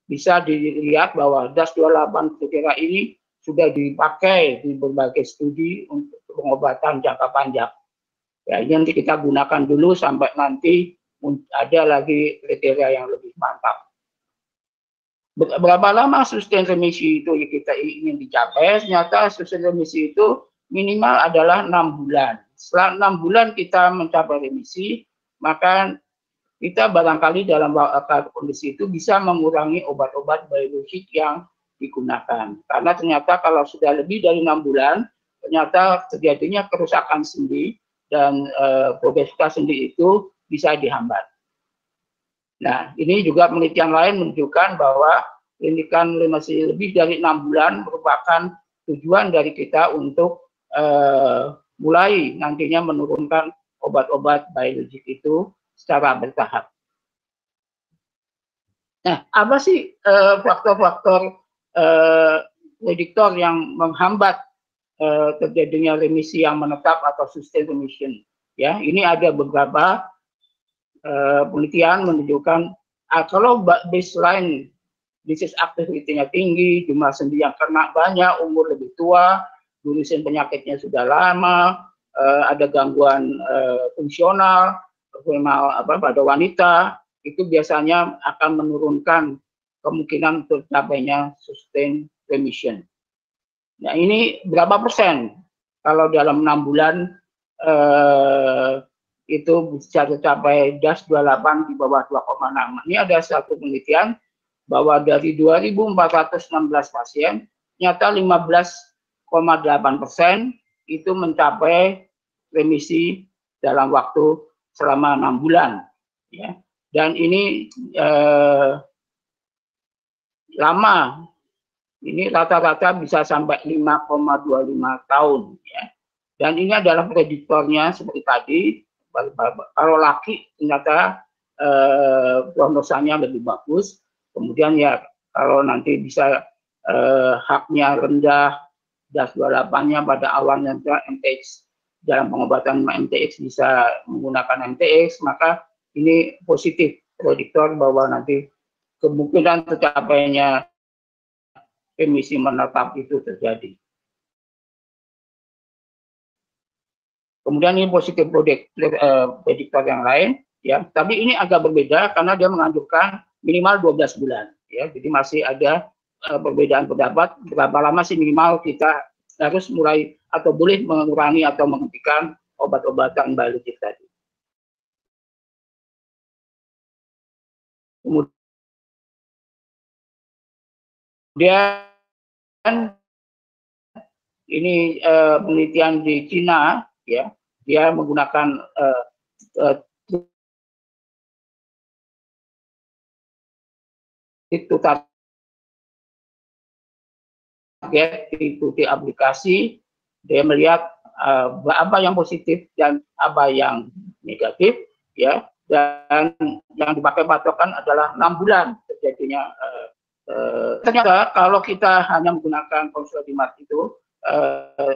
bisa dilihat bahwa DAS 28 kriteria ini sudah dipakai di berbagai studi untuk pengobatan jangka panjang. Ya, ini nanti kita gunakan dulu sampai nanti ada lagi kriteria yang lebih mantap. Berapa lama sustain remisi itu yang kita ingin dicapai? Ternyata sustain remisi itu minimal adalah 6 bulan. Setelah 6 bulan kita mencapai remisi, maka kita barangkali dalam kondisi itu bisa mengurangi obat-obat biologik yang digunakan. Karena ternyata kalau sudah lebih dari 6 bulan, ternyata terjadinya kerusakan sendi dan progresivitas sendi itu bisa dihambat. Nah, ini juga penelitian lain menunjukkan bahwa klinikan remisi lebih dari 6 bulan merupakan tujuan dari kita untuk mulai nantinya menurunkan obat-obat biologik itu secara bertahap. Nah, apa sih faktor-faktor prediktor yang menghambat terjadinya remisi yang menetap atau sustained remission? Ya, ini ada beberapa penelitian menunjukkan kalau baseline disease activity-nya tinggi, jumlah sendi yang kena banyak, umur lebih tua, duration penyakitnya sudah lama, ada gangguan fungsional pada wanita, itu biasanya akan menurunkan kemungkinan tercapainya sustained remission. Nah, ini berapa persen? Kalau dalam 6 bulan itu bisa tercapai DAS 28 di bawah 2,6. Ini ada satu penelitian bahwa dari 2.416 pasien, nyata 15,8% itu mencapai remisi dalam waktu selama 6 bulan. Ya. Dan ini lama, ini rata-rata bisa sampai 5,25 tahun. Ya. Dan ini adalah prediktornya seperti tadi, kalau laki ternyata prognosanya lebih bagus. Kemudian ya kalau nanti bisa haknya rendah, DAS 28-nya pada awalnya MTX, dalam pengobatan MTX bisa menggunakan MTX, maka ini positif prediktor bahwa nanti kemungkinan tercapainya remisi menetap itu terjadi. Kemudian ini positif prediktor yang lain, ya. Tapi ini agak berbeda karena dia menganjurkan minimal 12 bulan, ya. Jadi masih ada perbedaan pendapat berapa lama sih minimal kita harus mulai atau boleh mengurangi atau menghentikan obat-obatan biologik tadi. Kemudian ini penelitian di Cina, ya, dia menggunakan itu target ikuti aplikasi, dia melihat apa yang positif dan apa yang negatif, ya, dan yang dipakai patokan adalah 6 bulan terjadinya. Ternyata kalau kita hanya menggunakan konsultimat itu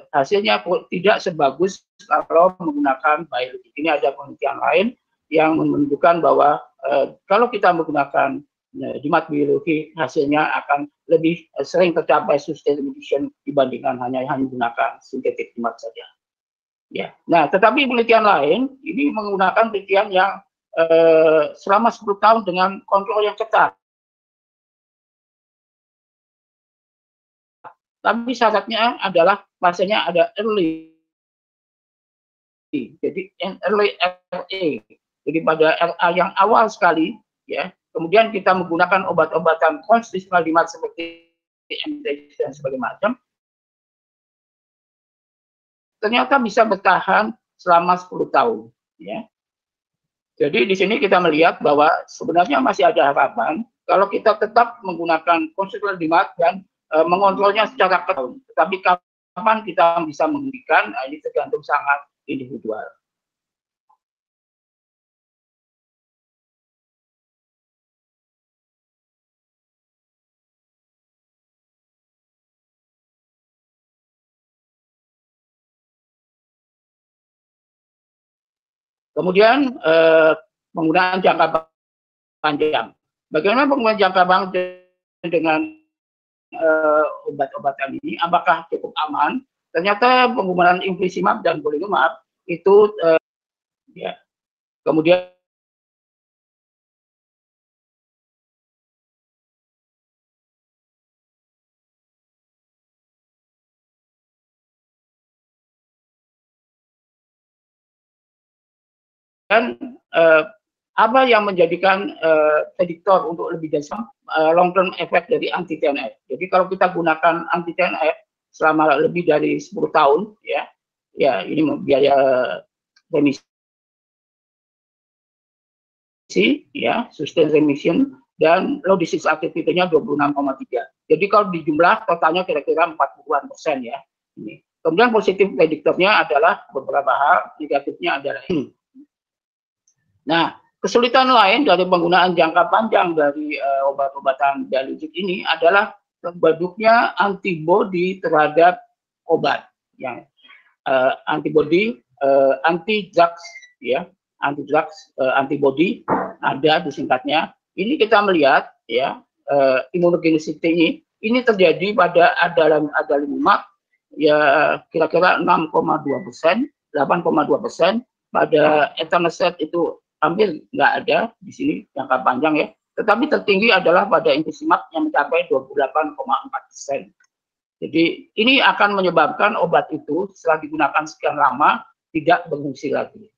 hasilnya tidak sebagus kalau menggunakan biologik. Ini ada penelitian lain yang menunjukkan bahwa kalau kita menggunakan jimat biologi, hasilnya akan lebih sering tercapai sustained remission dibandingkan hanya menggunakan sintetik jimat saja. Ya. Nah, tetapi penelitian lain ini menggunakan penelitian yang selama 10 tahun dengan kontrol yang ketat. Tapi syaratnya adalah pasiennya ada early. Jadi early RA. Jadi pada RA yang awal sekali, ya. Kemudian kita menggunakan obat-obatan konstitusional dimat seperti MTX dan sebagainya macam. Ternyata bisa bertahan selama 10 tahun, ya. Jadi di sini kita melihat bahwa sebenarnya masih ada harapan kalau kita tetap menggunakan konstitusional dimat dan mengontrolnya secara ketat. Tetapi kapan kita bisa menghentikan, ini tergantung sangat individual. Kemudian penggunaan jangka panjang. Bagaimana penggunaan jangka panjang dengan obat-obatan ini? Apakah cukup aman? Ternyata penggunaan infliximab dan golimumab itu ya. Kemudian apa yang menjadikan prediktor untuk lebih dari long term effect dari anti TNF. Jadi kalau kita gunakan anti TNF selama lebih dari 10 tahun, ya ini biaya remisi, ya sustain remission, dan low disease activity-nya 26,3. Jadi kalau dijumlah totalnya kira-kira 40-an% ya. Ini. Kemudian positif prediktornya adalah beberapa hal, negatifnya adalah ini. Nah, kesulitan lain dari penggunaan jangka panjang dari obat-obatan biologik ini adalah terbentuknya antibodi terhadap obat, yang antibodi anti-drugs, ya, anti-drugs antibody ada di singkatnya. Ini kita melihat ya immunogenicity ini terjadi pada adalimumab ya kira-kira 6,2%, 8,2%, pada etanercept itu hampir nggak ada di sini jangka panjang ya. Tetapi tertinggi adalah pada infliximab yang mencapai 28,4%. Jadi ini akan menyebabkan obat itu setelah digunakan sekian lama tidak berfungsi lagi.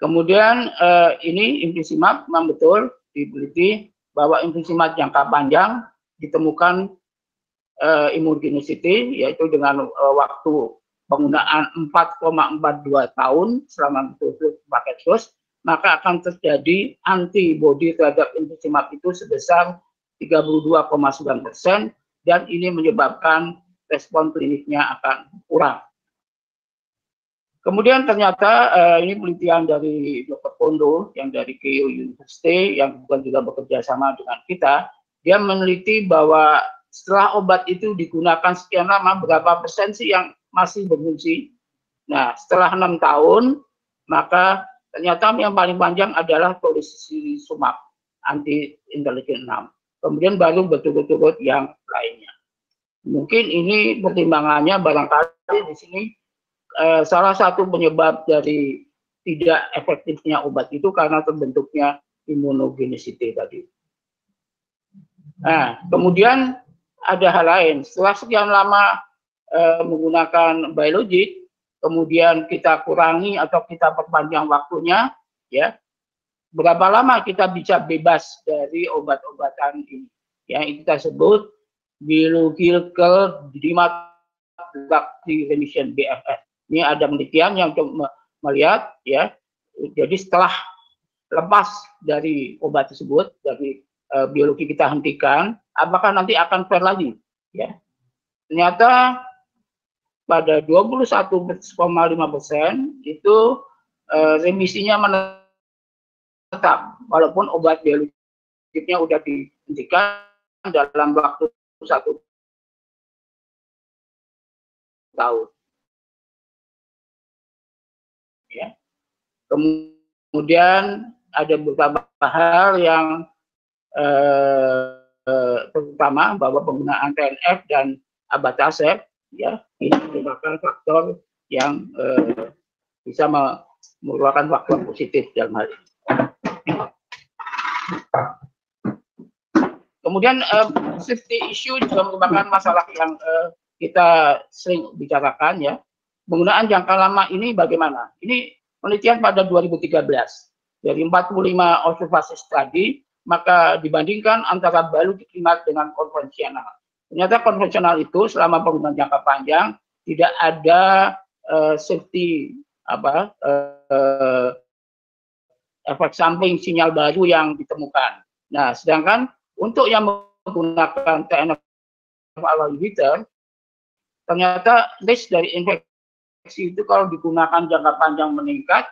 Kemudian ini infliximab memang betul diteliti bahwa infliximab jangka panjang ditemukan immunogenicity yaitu dengan waktu penggunaan 4,42 tahun selama betul-betul pakai terus, maka akan terjadi antibodi terhadap infliximab itu sebesar 32,9%, dan ini menyebabkan respon kliniknya akan kurang. Kemudian ternyata ini penelitian dari Dr. Kondo yang dari Keio University yang juga bekerja sama dengan kita, dia meneliti bahwa setelah obat itu digunakan sekian lama, berapa persen sih yang masih berfungsi. Nah, setelah 6 tahun, maka ternyata yang paling panjang adalah tocilizumab anti-interleukin 6. Kemudian baru berturut-turut yang lainnya. Mungkin ini pertimbangannya barangkali di sini salah satu penyebab dari tidak efektifnya obat itu karena terbentuknya immunogenicity tadi. Nah, kemudian ada hal lain. Setelah sekian lama menggunakan biologik, kemudian kita kurangi atau kita perpanjang waktunya, ya, berapa lama kita bisa bebas dari obat-obatan ini? Yang kita sebut biological drug remission (BFR). Ini ada penelitian yang melihat, ya, jadi setelah lepas dari obat tersebut, dari biologi kita hentikan, apakah nanti akan fair lagi? Ya, ternyata pada 21,5% itu remisinya menetap, walaupun obat biologiknya sudah dihentikan dalam waktu 1 tahun. Ya. Kemudian ada beberapa hal yang terutama bahwa penggunaan TNF dan abatacept, ya, ini merupakan faktor yang bisa merupakan faktor positif dalam hal ini. Kemudian safety issue juga merupakan masalah yang kita sering bicarakan, ya. Penggunaan jangka lama ini bagaimana? Ini penelitian pada 2013 dari 45 observasi studi, maka dibandingkan antara biologikimab dengan konvensional. Ternyata konvensional itu selama penggunaan jangka panjang tidak ada safety efek samping sinyal baru yang ditemukan. Nah, sedangkan untuk yang menggunakan TNF alpha inhibitor, ternyata risk dari infeksi itu kalau digunakan jangka panjang meningkat,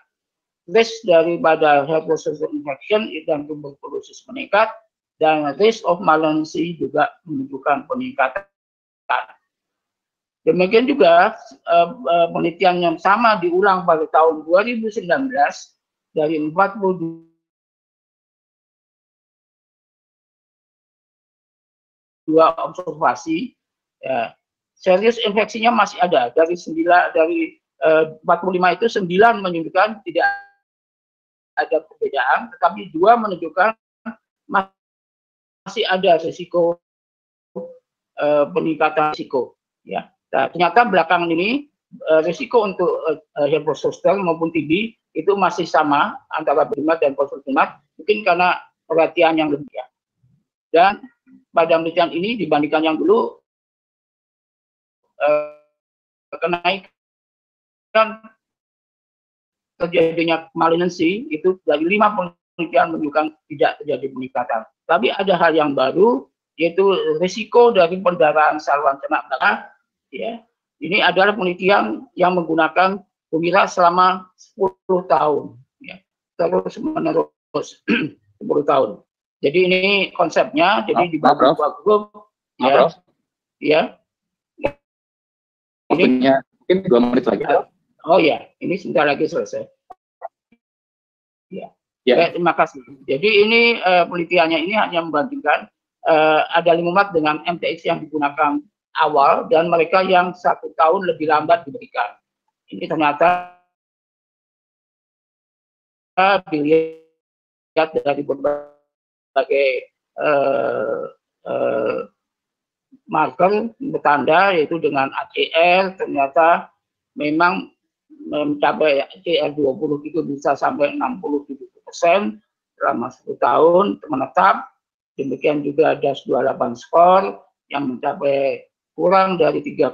risk daripada heterosexual infection dan tuberculosis meningkat, dan risk of malignancy juga menunjukkan peningkatan. Demikian juga penelitian yang sama diulang pada tahun 2019 dari 42 observasi, ya, serius infeksinya masih ada. Dari 45 itu 9 menunjukkan tidak ada perbedaan, tetapi 2 menunjukkan masih ada risiko peningkatan risiko. Ya, nah, ternyata belakangan ini risiko untuk herpes maupun TB itu masih sama antara primat dan post-primat, mungkin karena perhatian yang lebih. Ya. Dan pada penelitian ini dibandingkan yang dulu, kenaikan terjadinya malignancy itu dari 5 penelitian menunjukkan tidak terjadi peningkatan. Tapi ada hal yang baru, yaitu risiko dari pendarahan saluran cerna belakang. Ya, ini adalah penelitian yang menggunakan Humira selama 10 tahun, ya, terus menerus 10 tahun. Jadi ini konsepnya, jadi dibagi 2 grup, ya, ya. Ini mungkin 2 menit lagi. Oh ya, ini sebentar lagi selesai. Ya, ya. Terima kasih. Jadi ini penelitiannya ini hanya membandingkan adalimumab dengan MTX yang digunakan awal dan mereka yang 1 tahun lebih lambat diberikan. Ini ternyata dilihat dari berbagai marker bertanda, yaitu dengan ACR, ternyata memang mencapai ACR 20 itu bisa sampai 60-70% selama 10 tahun menetap. Demikian juga DAS28 skor yang mencapai kurang dari 3,2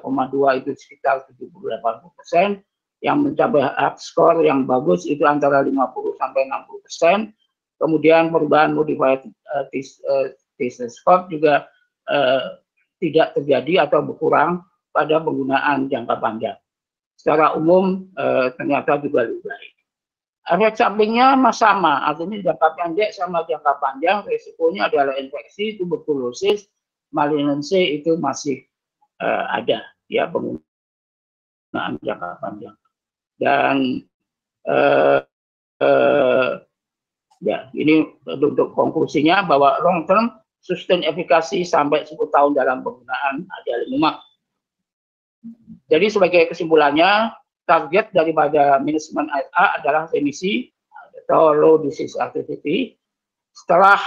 itu sekitar 70-80%. Yang mencapai skor yang bagus itu antara 50-60%. Kemudian perubahan modified test score juga tidak terjadi atau berkurang pada penggunaan jangka panjang. Secara umum ternyata juga lebih baik. Efek sampingnya sama, artinya jangka pendek sama jangka panjang resikonya adalah infeksi, tuberkulosis, malignancy itu masih ada, ya, penggunaan jangka panjang. Dan ya, ini untuk konklusinya bahwa long term sustain efikasi sampai 10 tahun dalam penggunaan adalimumab. Jadi sebagai kesimpulannya, target daripada manajemen ARA adalah remisi atau low disease activity. Setelah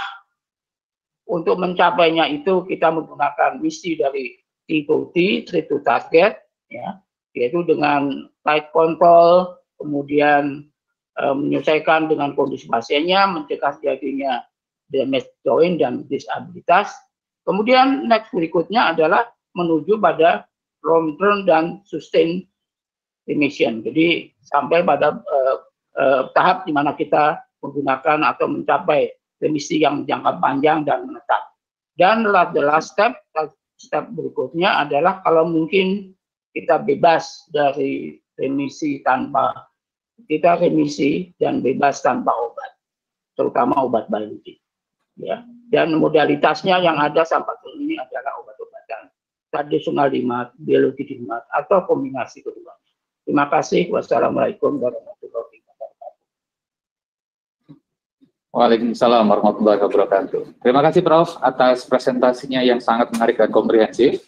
untuk mencapainya itu kita menggunakan misi dari T2T, treat to target, ya, yaitu dengan tight control, kemudian menyesuaikan dengan kondisi pasiennya, mencegah terjadinya damage joint dan disabilitas. Kemudian next berikutnya adalah menuju pada long term dan sustain remission. Jadi sampai pada tahap di mana kita menggunakan atau mencapai remisi yang jangka panjang dan menetap. Dan the last step berikutnya adalah kalau mungkin kita bebas dari remisi dan bebas tanpa obat, terutama obat biologi. Ya. Dan modalitasnya yang ada sampai ini adalah obat-obatan tradisional biologi dimat atau kombinasi kedua. Terima kasih. Wassalamualaikum warahmatullahi wabarakatuh. Waalaikumsalam warahmatullahi wabarakatuh. Terima kasih Prof atas presentasinya yang sangat menarik dan komprehensif.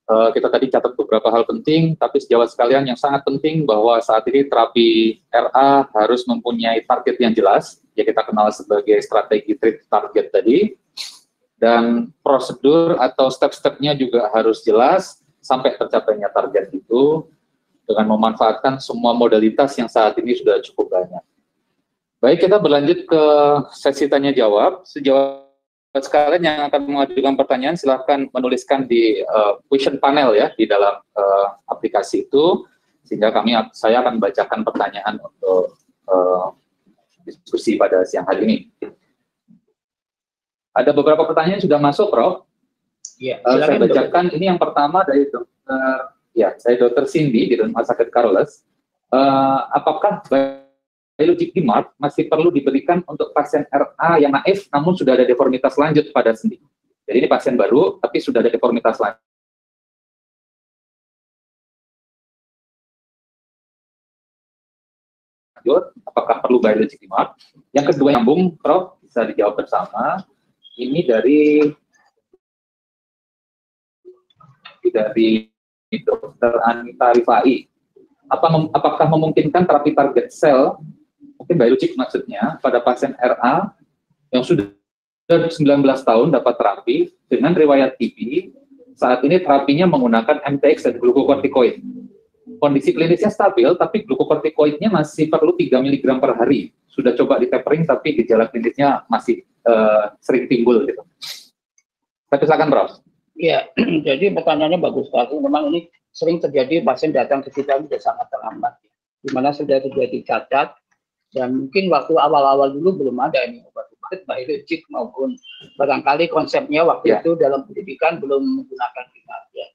Kita tadi catat beberapa hal penting, tapi sejawat sekalian yang sangat penting bahwa saat ini terapi RA harus mempunyai target yang jelas, yang kita kenal sebagai strategi treat target tadi, dan prosedur atau step-stepnya juga harus jelas sampai tercapainya target itu dengan memanfaatkan semua modalitas yang saat ini sudah cukup banyak. Baik, kita berlanjut ke sesi tanya-jawab. Sejawat sekalian yang akan mengajukan pertanyaan silahkan menuliskan di question panel ya di dalam aplikasi itu, sehingga saya akan bacakan pertanyaan untuk diskusi pada siang hari ini. Ada beberapa pertanyaan yang sudah masuk, Prof. Ya, saya bacakan. Ini yang pertama dari Dr. Cindy di Rumah Sakit Carles. Apakah biologic DMARD masih perlu diberikan untuk pasien RA yang naif namun sudah ada deformitas lanjut pada sendi? Jadi ini pasien baru tapi sudah ada deformitas lanjut. lanjut, apakah perlu biologic demand? Yang kedua nyambung, Prof, bisa dijawab bersama. Ini dari Dr. Anita Rifai. Apakah memungkinkan terapi target sel, mungkin biologic maksudnya, pada pasien RA yang sudah 19 tahun dapat terapi dengan riwayat TB, saat ini terapinya menggunakan MTX dan glukokortikoid. Kondisi klinisnya stabil, tapi glukokortikoidnya masih perlu 3 mg per hari. Sudah coba di tapering, tapi gejala klinisnya masih sering timbul. Gitu. Tapi silakan, Prof. Ya, jadi pertanyaannya bagus sekali. Memang ini sering terjadi pasien datang ke kita sudah sangat terlambat, di mana sudah terjadi cacat, dan mungkin waktu awal-awal dulu belum ada ini obat-obat biologik maupun barangkali konsepnya waktu itu dalam pendidikan belum menggunakan bimat. Ya.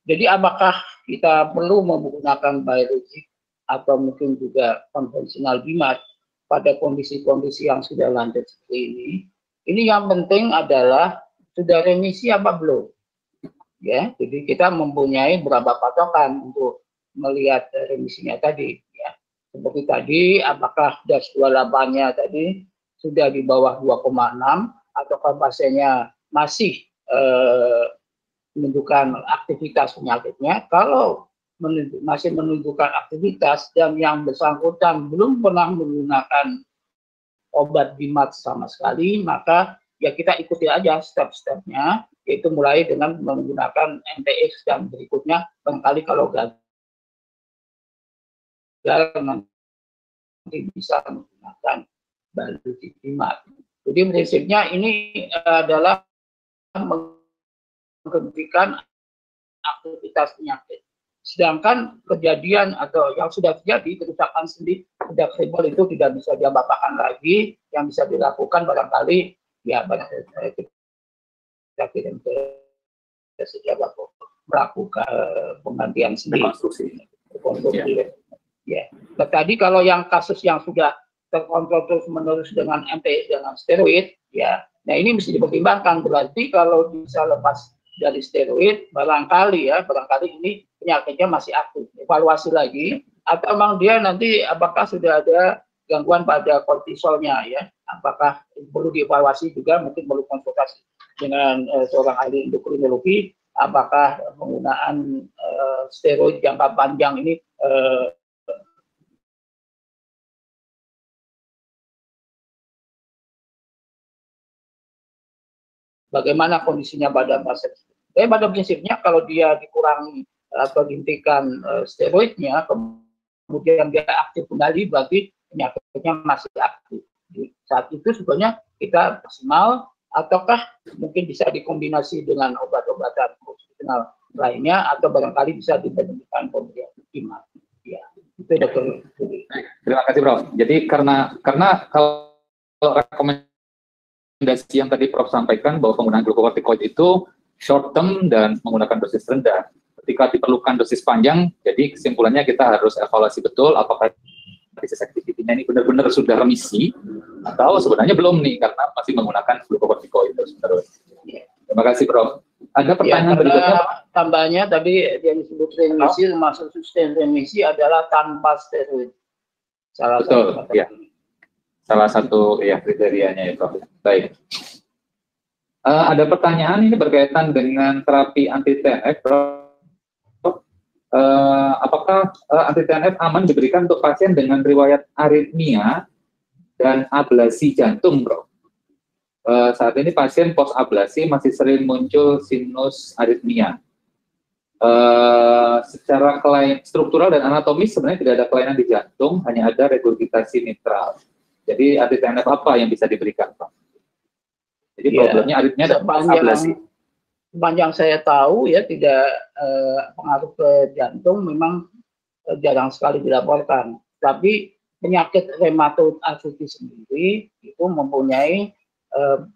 Jadi apakah kita perlu menggunakan biologik atau mungkin juga konvensional bimat pada kondisi-kondisi yang sudah lanjut seperti ini? Ini yang penting adalah sudah remisi apa belum? Ya, jadi kita mempunyai beberapa patokan untuk melihat remisinya tadi. Ya. Seperti tadi, apakah DAS 28-nya tadi sudah di bawah 2,6 ataukah pasiennya masih menunjukkan aktivitas penyakitnya. Kalau masih menunjukkan aktivitas dan yang bersangkutan belum pernah menggunakan obat bimat sama sekali, maka ya kita ikuti aja step-stepnya, yaitu mulai dengan menggunakan MTX dan berikutnya barangkali kalau gagal nanti bisa menggunakan biologic bimat. Jadi prinsipnya ini adalah menghentikan aktivitas penyakit. Sedangkan kejadian atau yang sudah terjadi, kerusakan sendi reversible itu tidak bisa diapa-apakan lagi. Yang bisa dilakukan barangkali ya kita kirim ke sejawat melakukan penggantian sendi, rekonstruksi. Ya. Tadi kalau yang kasus yang sudah terkontrol terus-menerus dengan MTX dengan steroid, ya, nah ini mesti dipertimbangkan. Berarti kalau bisa lepas dari steroid, barangkali ini penyakitnya masih aktif. Evaluasi lagi, atau memang dia nanti apakah sudah ada gangguan pada kortisolnya, ya? Apakah perlu dievaluasi juga, mungkin perlu konsultasi dengan seorang ahli endokrinologi, apakah penggunaan steroid jangka panjang ini bagaimana kondisinya pada pasien. Tapi pada prinsipnya kalau dia dikurangi atau dihentikan steroidnya, kemudian dia aktif kembali, berarti penyakitnya masih aktif. Jadi, saat itu sebenarnya kita maksimal, ataukah mungkin bisa dikombinasi dengan obat-obatan konvensional lainnya, atau barangkali bisa dibandingkan pemberian bimat. Ya, itu Dr. Terima kasih, Prof. Jadi karena kalau rekomendasi yang tadi Prof sampaikan bahwa penggunaan glukokortikoid itu short term dan menggunakan dosis rendah. Ketika diperlukan dosis panjang, jadi kesimpulannya kita harus evaluasi betul apakah disease activity-nya ini benar-benar sudah remisi atau sebenarnya belum nih karena masih menggunakan glukokortikoid terus. Terima kasih, Prof. Ada pertanyaan berikutnya? Tambahnya tadi yang disebut remisi, termasuk sustain remisi adalah tanpa steroid. Betul, ya. Salah satu ya kriterianya ya, Prof. Baik. Ada pertanyaan ini berkaitan dengan terapi anti-TNF, Prof. Apakah anti-TNF aman diberikan untuk pasien dengan riwayat aritmia dan ablasi jantung, Prof? Saat ini pasien post ablasi masih sering muncul sinus aritmia. Secara struktural dan anatomis sebenarnya tidak ada kelainan di jantung, hanya ada regurgitasi mitral. Jadi anti-TNF apa yang bisa diberikan, Prof? Jadi problemnya aritmia dan ablasi. Sepanjang saya tahu ya tidak pengaruh ke jantung memang jarang sekali dilaporkan. Tapi penyakit rheumatoid arthritis sendiri itu mempunyai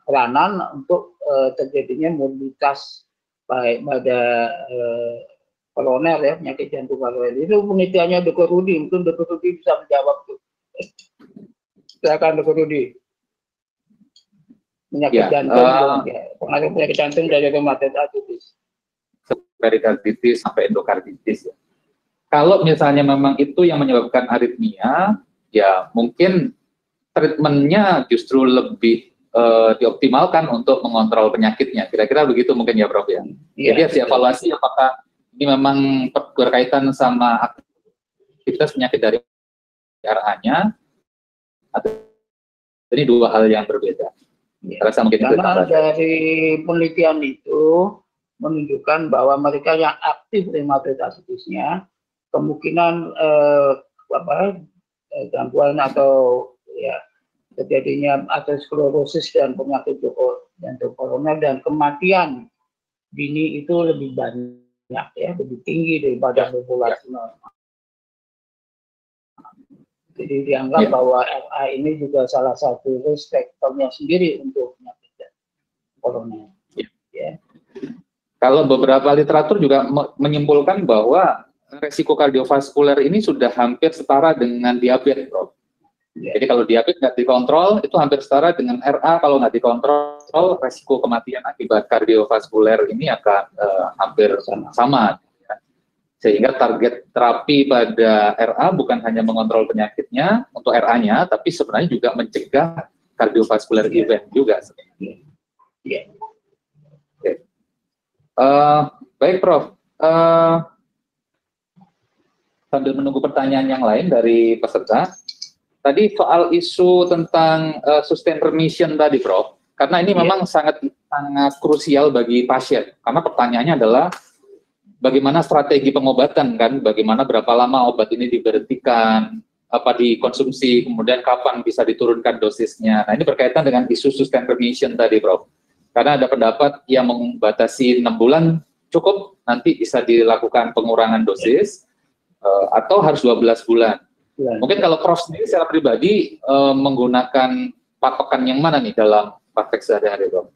peranan untuk terjadinya mobilitas baik pada koroner ya, penyakit jantung koroner. Itu penelitiannya Dr. Rudi, mungkin Dr. Rudi bisa menjawab tuh. Silakan Dr. Rudi. Penyakit jantung, pengaruh penyakit jantung dari rheumatoid arthritis. Perikarditis sampai endokarditis ya. Kalau misalnya memang itu yang menyebabkan aritmia, ya mungkin treatmentnya justru lebih dioptimalkan untuk mengontrol penyakitnya. Kira-kira begitu mungkin ya Prof ya. Jadi harus dievaluasi apakah ini memang berkaitan sama aktivitas penyakit dari RA-nya atau jadi dua hal yang berbeda. Karena dari penelitian itu menunjukkan bahwa mereka yang aktif rheumatoid arthritis-nya kemungkinan gangguan atau ya terjadinya aterosklerosis dan penyakit jantung koroner dan kematian dini itu lebih banyak ya, lebih tinggi daripada populasi normal. Jadi dianggap bahwa RA ini juga salah satu risk factor-nya sendiri untuk penyakit koroner. Ya. Kalau beberapa literatur juga menyimpulkan bahwa resiko kardiovaskuler ini sudah hampir setara dengan diabetes, Prof. Jadi kalau diabetes nggak dikontrol, itu hampir setara dengan RA. Kalau nggak dikontrol, resiko kematian akibat kardiovaskuler ini akan hampir sama. Sehingga target terapi pada RA bukan hanya mengontrol penyakitnya untuk RA-nya, tapi sebenarnya juga mencegah kardiovaskuler event juga. Baik, Prof. Sambil menunggu pertanyaan yang lain dari peserta, tadi soal isu tentang sustained remission tadi, Prof. Karena ini memang sangat krusial bagi pasien. Karena pertanyaannya adalah bagaimana strategi pengobatan, kan? Bagaimana berapa lama obat ini diberhentikan, apa dikonsumsi, kemudian kapan bisa diturunkan dosisnya. Nah, ini berkaitan dengan isu sustained remission tadi, Prof. Karena ada pendapat yang membatasi 6 bulan cukup, nanti bisa dilakukan pengurangan dosis, atau harus 12 bulan. Mungkin kalau Prof sendiri secara pribadi menggunakan patokan yang mana nih dalam praktek sehari-hari, Prof?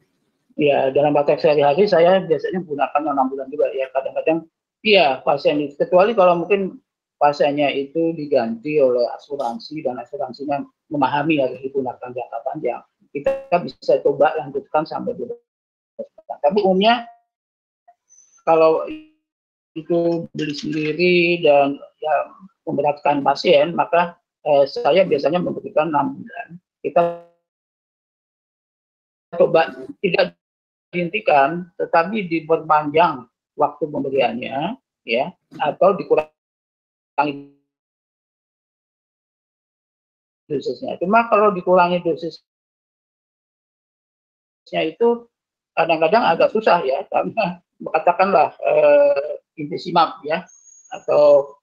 Ya, dalam praktek sehari-hari saya biasanya menggunakan 6 bulan juga ya. Kadang-kadang iya pasien itu, kecuali kalau mungkin pasiennya itu diganti oleh asuransi dan asuransinya memahami harus digunakan jangka panjang, kita bisa coba lanjutkan sampai 12 bulan. Tapi umumnya kalau itu beli sendiri dan ya memberatkan pasien, maka saya biasanya memberikan 6 bulan. Kita coba tidak dihentikan, tetapi diperpanjang waktu pemberiannya, ya, atau dikurangi dosisnya. Cuma kalau dikurangi dosisnya itu kadang-kadang agak susah ya, karena katakanlah infliximab ya, atau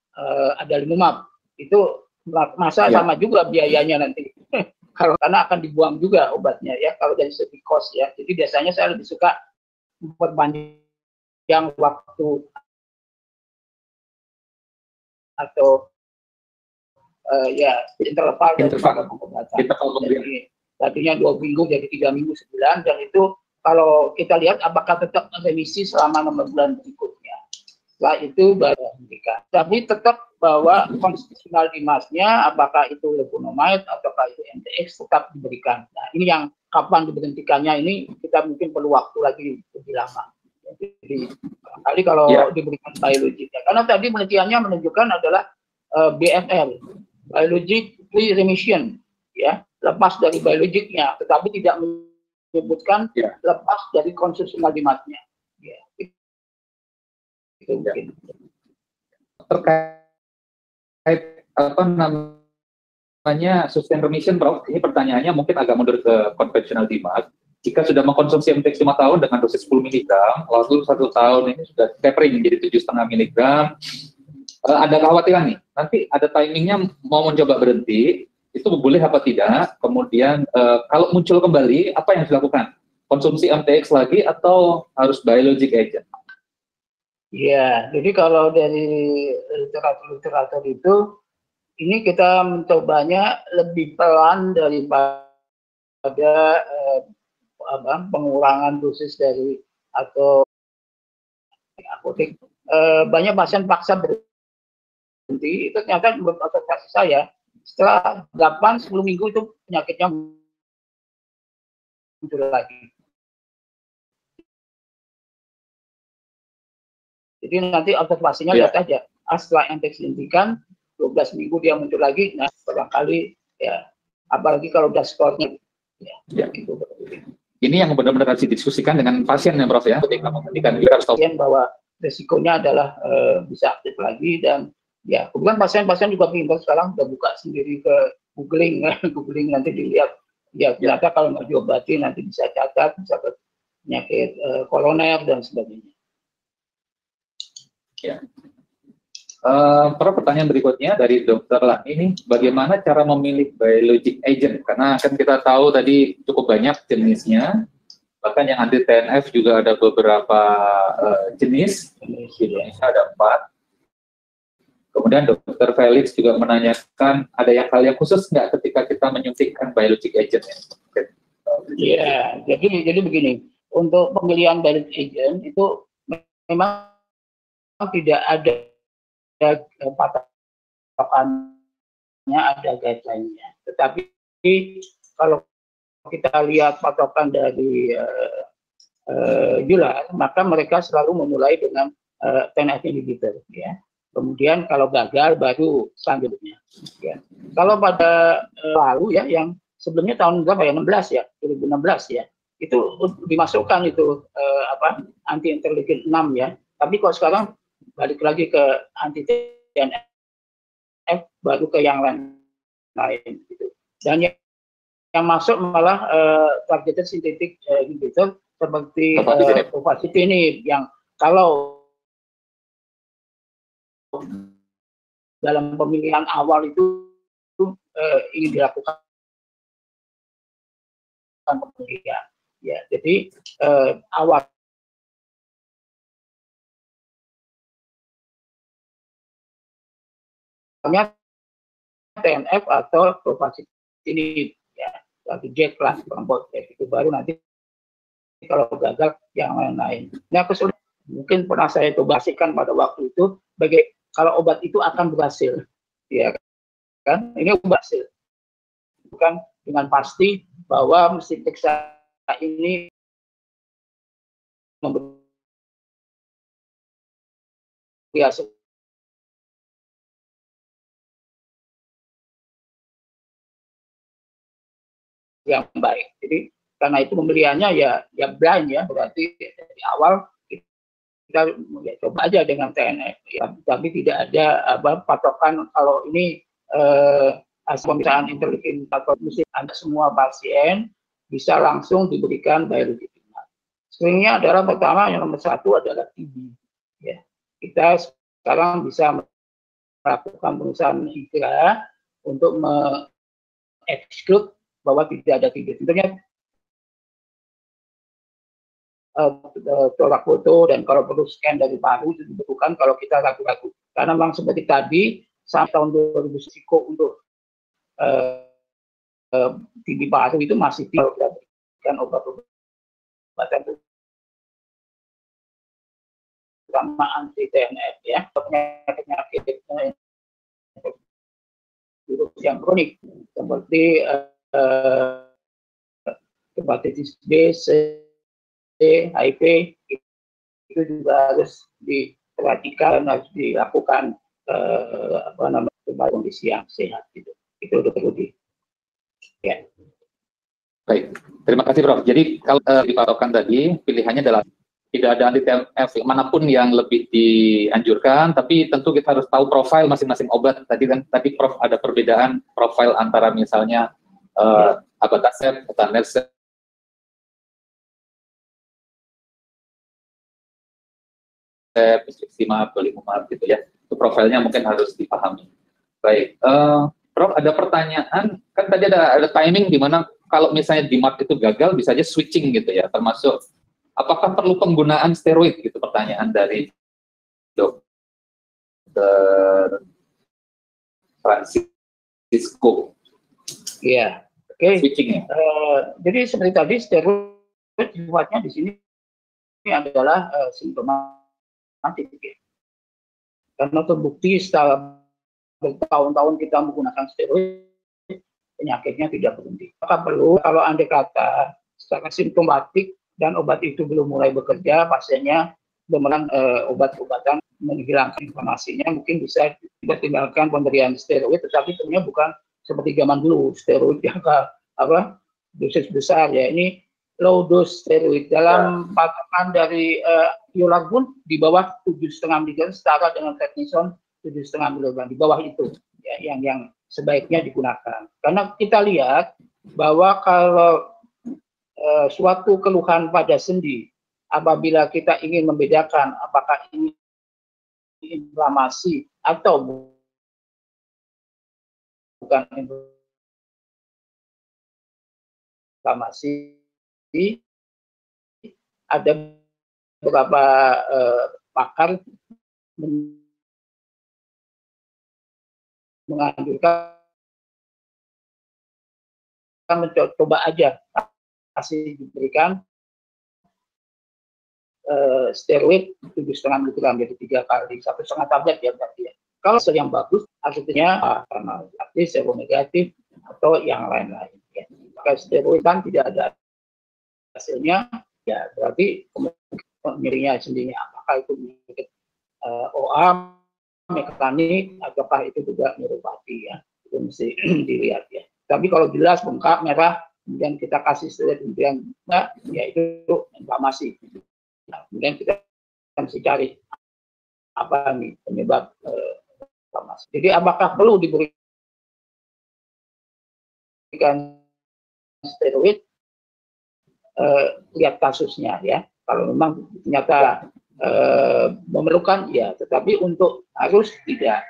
adalimumab itu masa sama juga biayanya nanti. Karena akan dibuang juga obatnya ya, kalau dari segi cost ya. Jadi biasanya saya lebih suka memperpanjang waktu atau ya interval pengobatan. Jadi tadinya 2 minggu jadi 3 minggu sebulan, dan itu kalau kita lihat apakah tetap remisi selama 6 bulan berikutnya. Setelah itu baru dihentikan. Tapi tetap bahwa konstitusional dimasnya, apakah itu levonomide, apakah itu MTX, tetap diberikan. Nah, ini yang kapan diberhentikannya ini kita mungkin perlu waktu lagi lebih lama. Jadi, kali kalau diberikan biologiknya. Karena tadi penelitiannya menunjukkan adalah BFR, biologic free remission, ya, lepas dari biologiknya, tetapi tidak menyebutkan lepas dari konstitusional dimasnya. Ya. Terkait apa namanya sustained remission, Prof, ini pertanyaannya mungkin agak mundur ke konvensional dimat. Jika sudah mengkonsumsi MTX 5 tahun dengan dosis 10 mg, lalu 1 tahun ini sudah tapering menjadi 7,5 mg, ada kekhawatiran nih, nanti ada timingnya mau mencoba berhenti, itu boleh apa tidak? Kemudian kalau muncul kembali, apa yang dilakukan? Konsumsi MTX lagi atau harus biologic agent? Ya, jadi kalau dari literatur itu, ini kita mencobanya lebih pelan daripada pengurangan dosis dari atau apotek. Banyak pasien paksa berhenti, itu ternyata menurut observasi saya, setelah 8-10 minggu itu penyakitnya muncul lagi. Jadi nanti observasinya lihat aja, setelah MTX dihentikan, 12 minggu dia muncul lagi, nah barangkali ya, apalagi kalau udah skornya, ya. Gitu. Ini yang benar-benar harus didiskusikan dengan pasien ya Prof ya, ketika memberikan pasien bahwa resikonya adalah bisa aktif lagi. Dan ya kemudian pasien-pasien juga pintar sekarang udah buka sendiri ke googling nanti dilihat ya ternyata kalau nggak diobati nanti bisa cacat, bisa penyakit koroner dan sebagainya. Ya. Pertanyaan berikutnya dari Dr. Lani ini, bagaimana cara memilih biologic agent? Karena kan kita tahu tadi cukup banyak jenisnya, bahkan yang anti TNF juga ada beberapa jenis, di Indonesia ada 4. Kemudian Dr. Felix juga menanyakan, ada hal yang khusus nggak ketika kita menyuntikkan biologic agent? Iya, jadi begini, untuk pemilihan biologic agent itu memang tidak ada patokannya, ada guideline-nya. Tetapi kalau kita lihat patokan dari Euler, maka mereka selalu memulai dengan TNF inhibitor, ya. Kemudian kalau gagal baru selanjutnya. Ya. Kalau pada lalu ya, yang sebelumnya tahun berapa ya, 16 ya, 2016 ya, itu dimasukkan itu anti interleukin 6 ya. Tapi kok sekarang balik lagi ke anti TNF, baru ke yang lain gitu. Dan yang masuk malah targeted synthetic inhibitor seperti tofacitinib ini, yang kalau dalam pemilihan awal itu ingin dilakukan pemilihan ya. Jadi awal TNF atau tofacitinib ya, lagi Jack lah kelompok itu, baru nanti kalau gagal yang lain-lain. Nah, kesulitan mungkin pernah saya coba pada waktu itu, kalau obat itu akan berhasil, ya kan? Ini berhasil, bukan dengan pasti bahwa mesin periksa ini memberi hasil yang baik. Jadi karena itu pembeliannya ya blind ya, berarti dari awal kita coba aja dengan TNF ya, tapi tidak ada patokan kalau ini hasil pemeriksaan interleukin atau mesti ada semua pasien bisa langsung diberikan biologic. Screeningnya adalah pertama, yang nomor 1 adalah TB ya. Kita sekarang bisa melakukan pemeriksaan IGRA untuk mengeksklud bahwa tidak ada TB. Tentunya tolak foto dan kalau perlu scan dari paru itu dibutuhkan kalau kita ragu-ragu. Karena memang seperti tadi, sampai tahun 2000 risiko untuk TB paru itu masih tinggi, kan obat-obatan terutama anti TNF ya, penyakit virus yang kronik seperti hepatitis B, C, HIV, itu juga harus diperhatikan, harus dilakukan kondisi yang sehat gitu. Itu udah perlu ya. Baik, terima kasih Prof. Jadi kalau dipatokan tadi pilihannya adalah tidak ada anti TNF manapun yang lebih dianjurkan, tapi tentu kita harus tahu profil masing-masing obat. Tadi Prof ada perbedaan profil antara misalnya abatacept, etanercept, infliximab, golimumab gitu ya. Itu profilnya mungkin harus dipahami. Baik, Prof ada pertanyaan, kan tadi ada timing di mana kalau misalnya DMARD itu gagal bisa aja switching gitu ya, termasuk apakah perlu penggunaan steroid gitu, pertanyaan dari Dr. Francisco. Iya, oke. Switching ya. Jadi seperti tadi steroid sifatnya di sini adalah simptomatik. Karena terbukti setelah bertahun-tahun kita menggunakan steroid, penyakitnya tidak berhenti. Maka perlu, kalau andai kata secara simptomatik dan obat itu belum mulai bekerja, pasiennya belum obat-obatan menghilangkan inflamasinya, mungkin bisa kita tinggalkan pemberian steroid, tetapi tentunya bukan seperti zaman dulu steroid yang dosis besar ya. Ini low dose steroid dalam patokan dari Iolak pun di bawah 7,5 mg, setara dengan prednison 7,5 mg, di bawah itu ya, yang sebaiknya digunakan. Karena kita lihat bahwa kalau suatu keluhan pada sendi, apabila kita ingin membedakan apakah ini inflamasi atau bukan inflamasi, ada beberapa pakar menganjurkan mencoba aja kasih diberikan steroid 7,5 mg, jadi 3 kali 1,5 tablet ya berarti ya. Kalau yang bagus artinya karena seronegatif atau yang lain-lain ya. Maka steroid kan tidak ada hasilnya ya, berarti nyerinya sendinya apakah itu penyakit OA mekanik ataukah itu juga neuropati ya, itu mesti dilihat ya. Tapi kalau jelas bengkak merah kemudian kita kasih steroid kemudian enggak, ya itu inflamasi. Nah, kemudian kita mesti cari apa nih penyebab inflamasi. Jadi apakah perlu diberikan steroid? Lihat kasusnya ya. Kalau memang ternyata memerlukan ya, tetapi untuk harus tidak.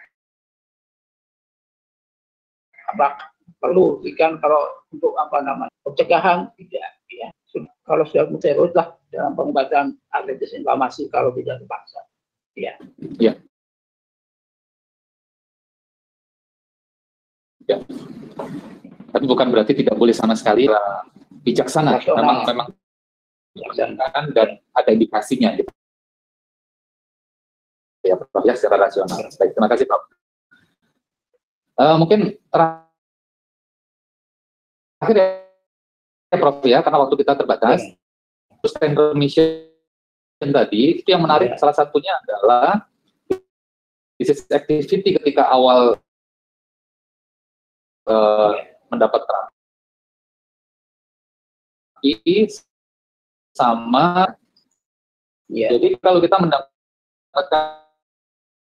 Apakah perlu ikan kalau untuk pencegahan tidak ya. Kalau sudah steroid lah dalam pengobatan artritis inflamasi kalau tidak dipaksa. Ya. Ya. Ya. Tapi bukan berarti tidak boleh sama sekali bijaksana. Memang bijaksana dan ada indikasinya gitu. Ya, Prof, ya secara rasional. Baik, terima kasih, Prof. Mungkin terakhir ya, Prof, ya, karena waktu kita terbatas. Terus remission tadi, itu yang menarik salah satunya adalah disease activity ketika awal mendapat terapi sama jadi kalau kita mendapatkan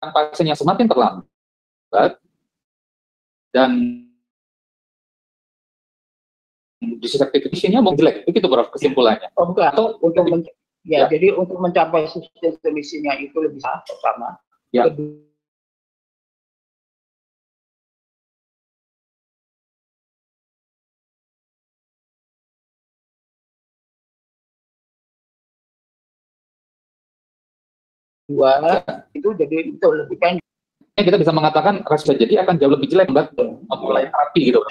pasien yang semakin terlambat dan disease activity-nya mau jelek, begitu Prof kesimpulannya. Oh bukan, atau untuk jadi untuk mencapai sistem remisinya itu lebih pertama. Ya. Kedua, itu jadi itu lebih pendek. Kita bisa mengatakan rasio jadi akan jauh lebih jelek memulai terapi gitu.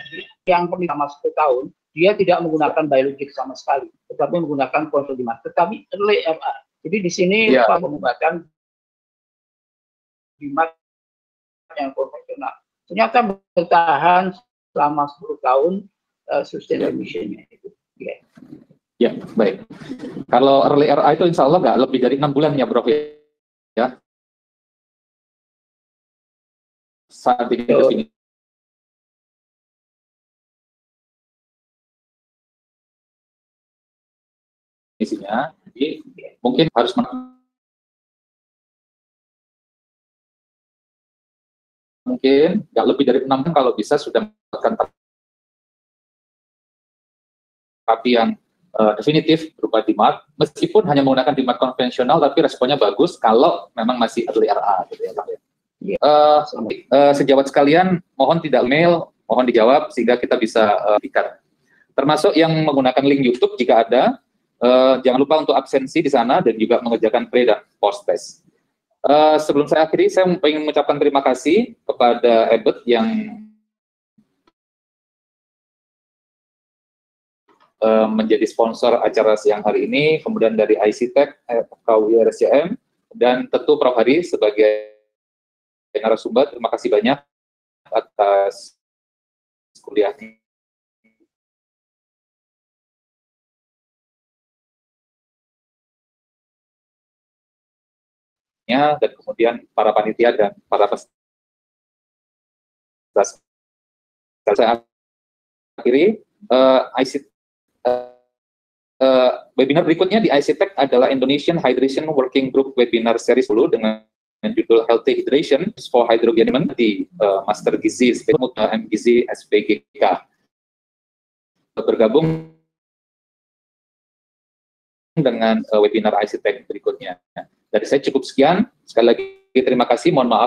Yang selama 10 tahun dia tidak menggunakan biologik sama sekali, tetapi menggunakan konsultimat, tetapi early RA. Jadi di sini pengobatan dimat yang konvensional ternyata bertahan selama 10 tahun sustain remission-nya itu. Ya, baik. Kalau early RA itu insya Allah nggak lebih dari 6 bulan ya, Prof. Ya. Saat ini definisinya, jadi mungkin harus mungkin nggak lebih dari 6 bulan kalau bisa sudah melakukan terapi yang definitif berupa DMARD, meskipun hanya menggunakan DMARD konvensional, tapi responnya bagus kalau memang masih early RA gitu ya, Pak. Sejawat sekalian, mohon tidak email, mohon dijawab sehingga kita bisa ikat. Termasuk yang menggunakan link YouTube jika ada, jangan lupa untuk absensi di sana dan juga mengerjakan pre dan post test. Sebelum saya akhiri, saya ingin mengucapkan terima kasih kepada Ebert yang menjadi sponsor acara siang hari ini, kemudian dari ICTech, FKUI RSCM, dan tentu Prof. Hari sebagai narasumber. Terima kasih banyak atas kuliahnya. dan kemudian para panitia dan para peserta. Saya akhiri webinar berikutnya di ICTech adalah Indonesian Hydration Working Group Webinar Series 10 dengan judul Healthy Hydration for Hydrogen di Master Gizi MGizi SPGK. Bergabung dengan webinar ICTech berikutnya. Dari saya cukup sekian. Sekali lagi terima kasih. Mohon maaf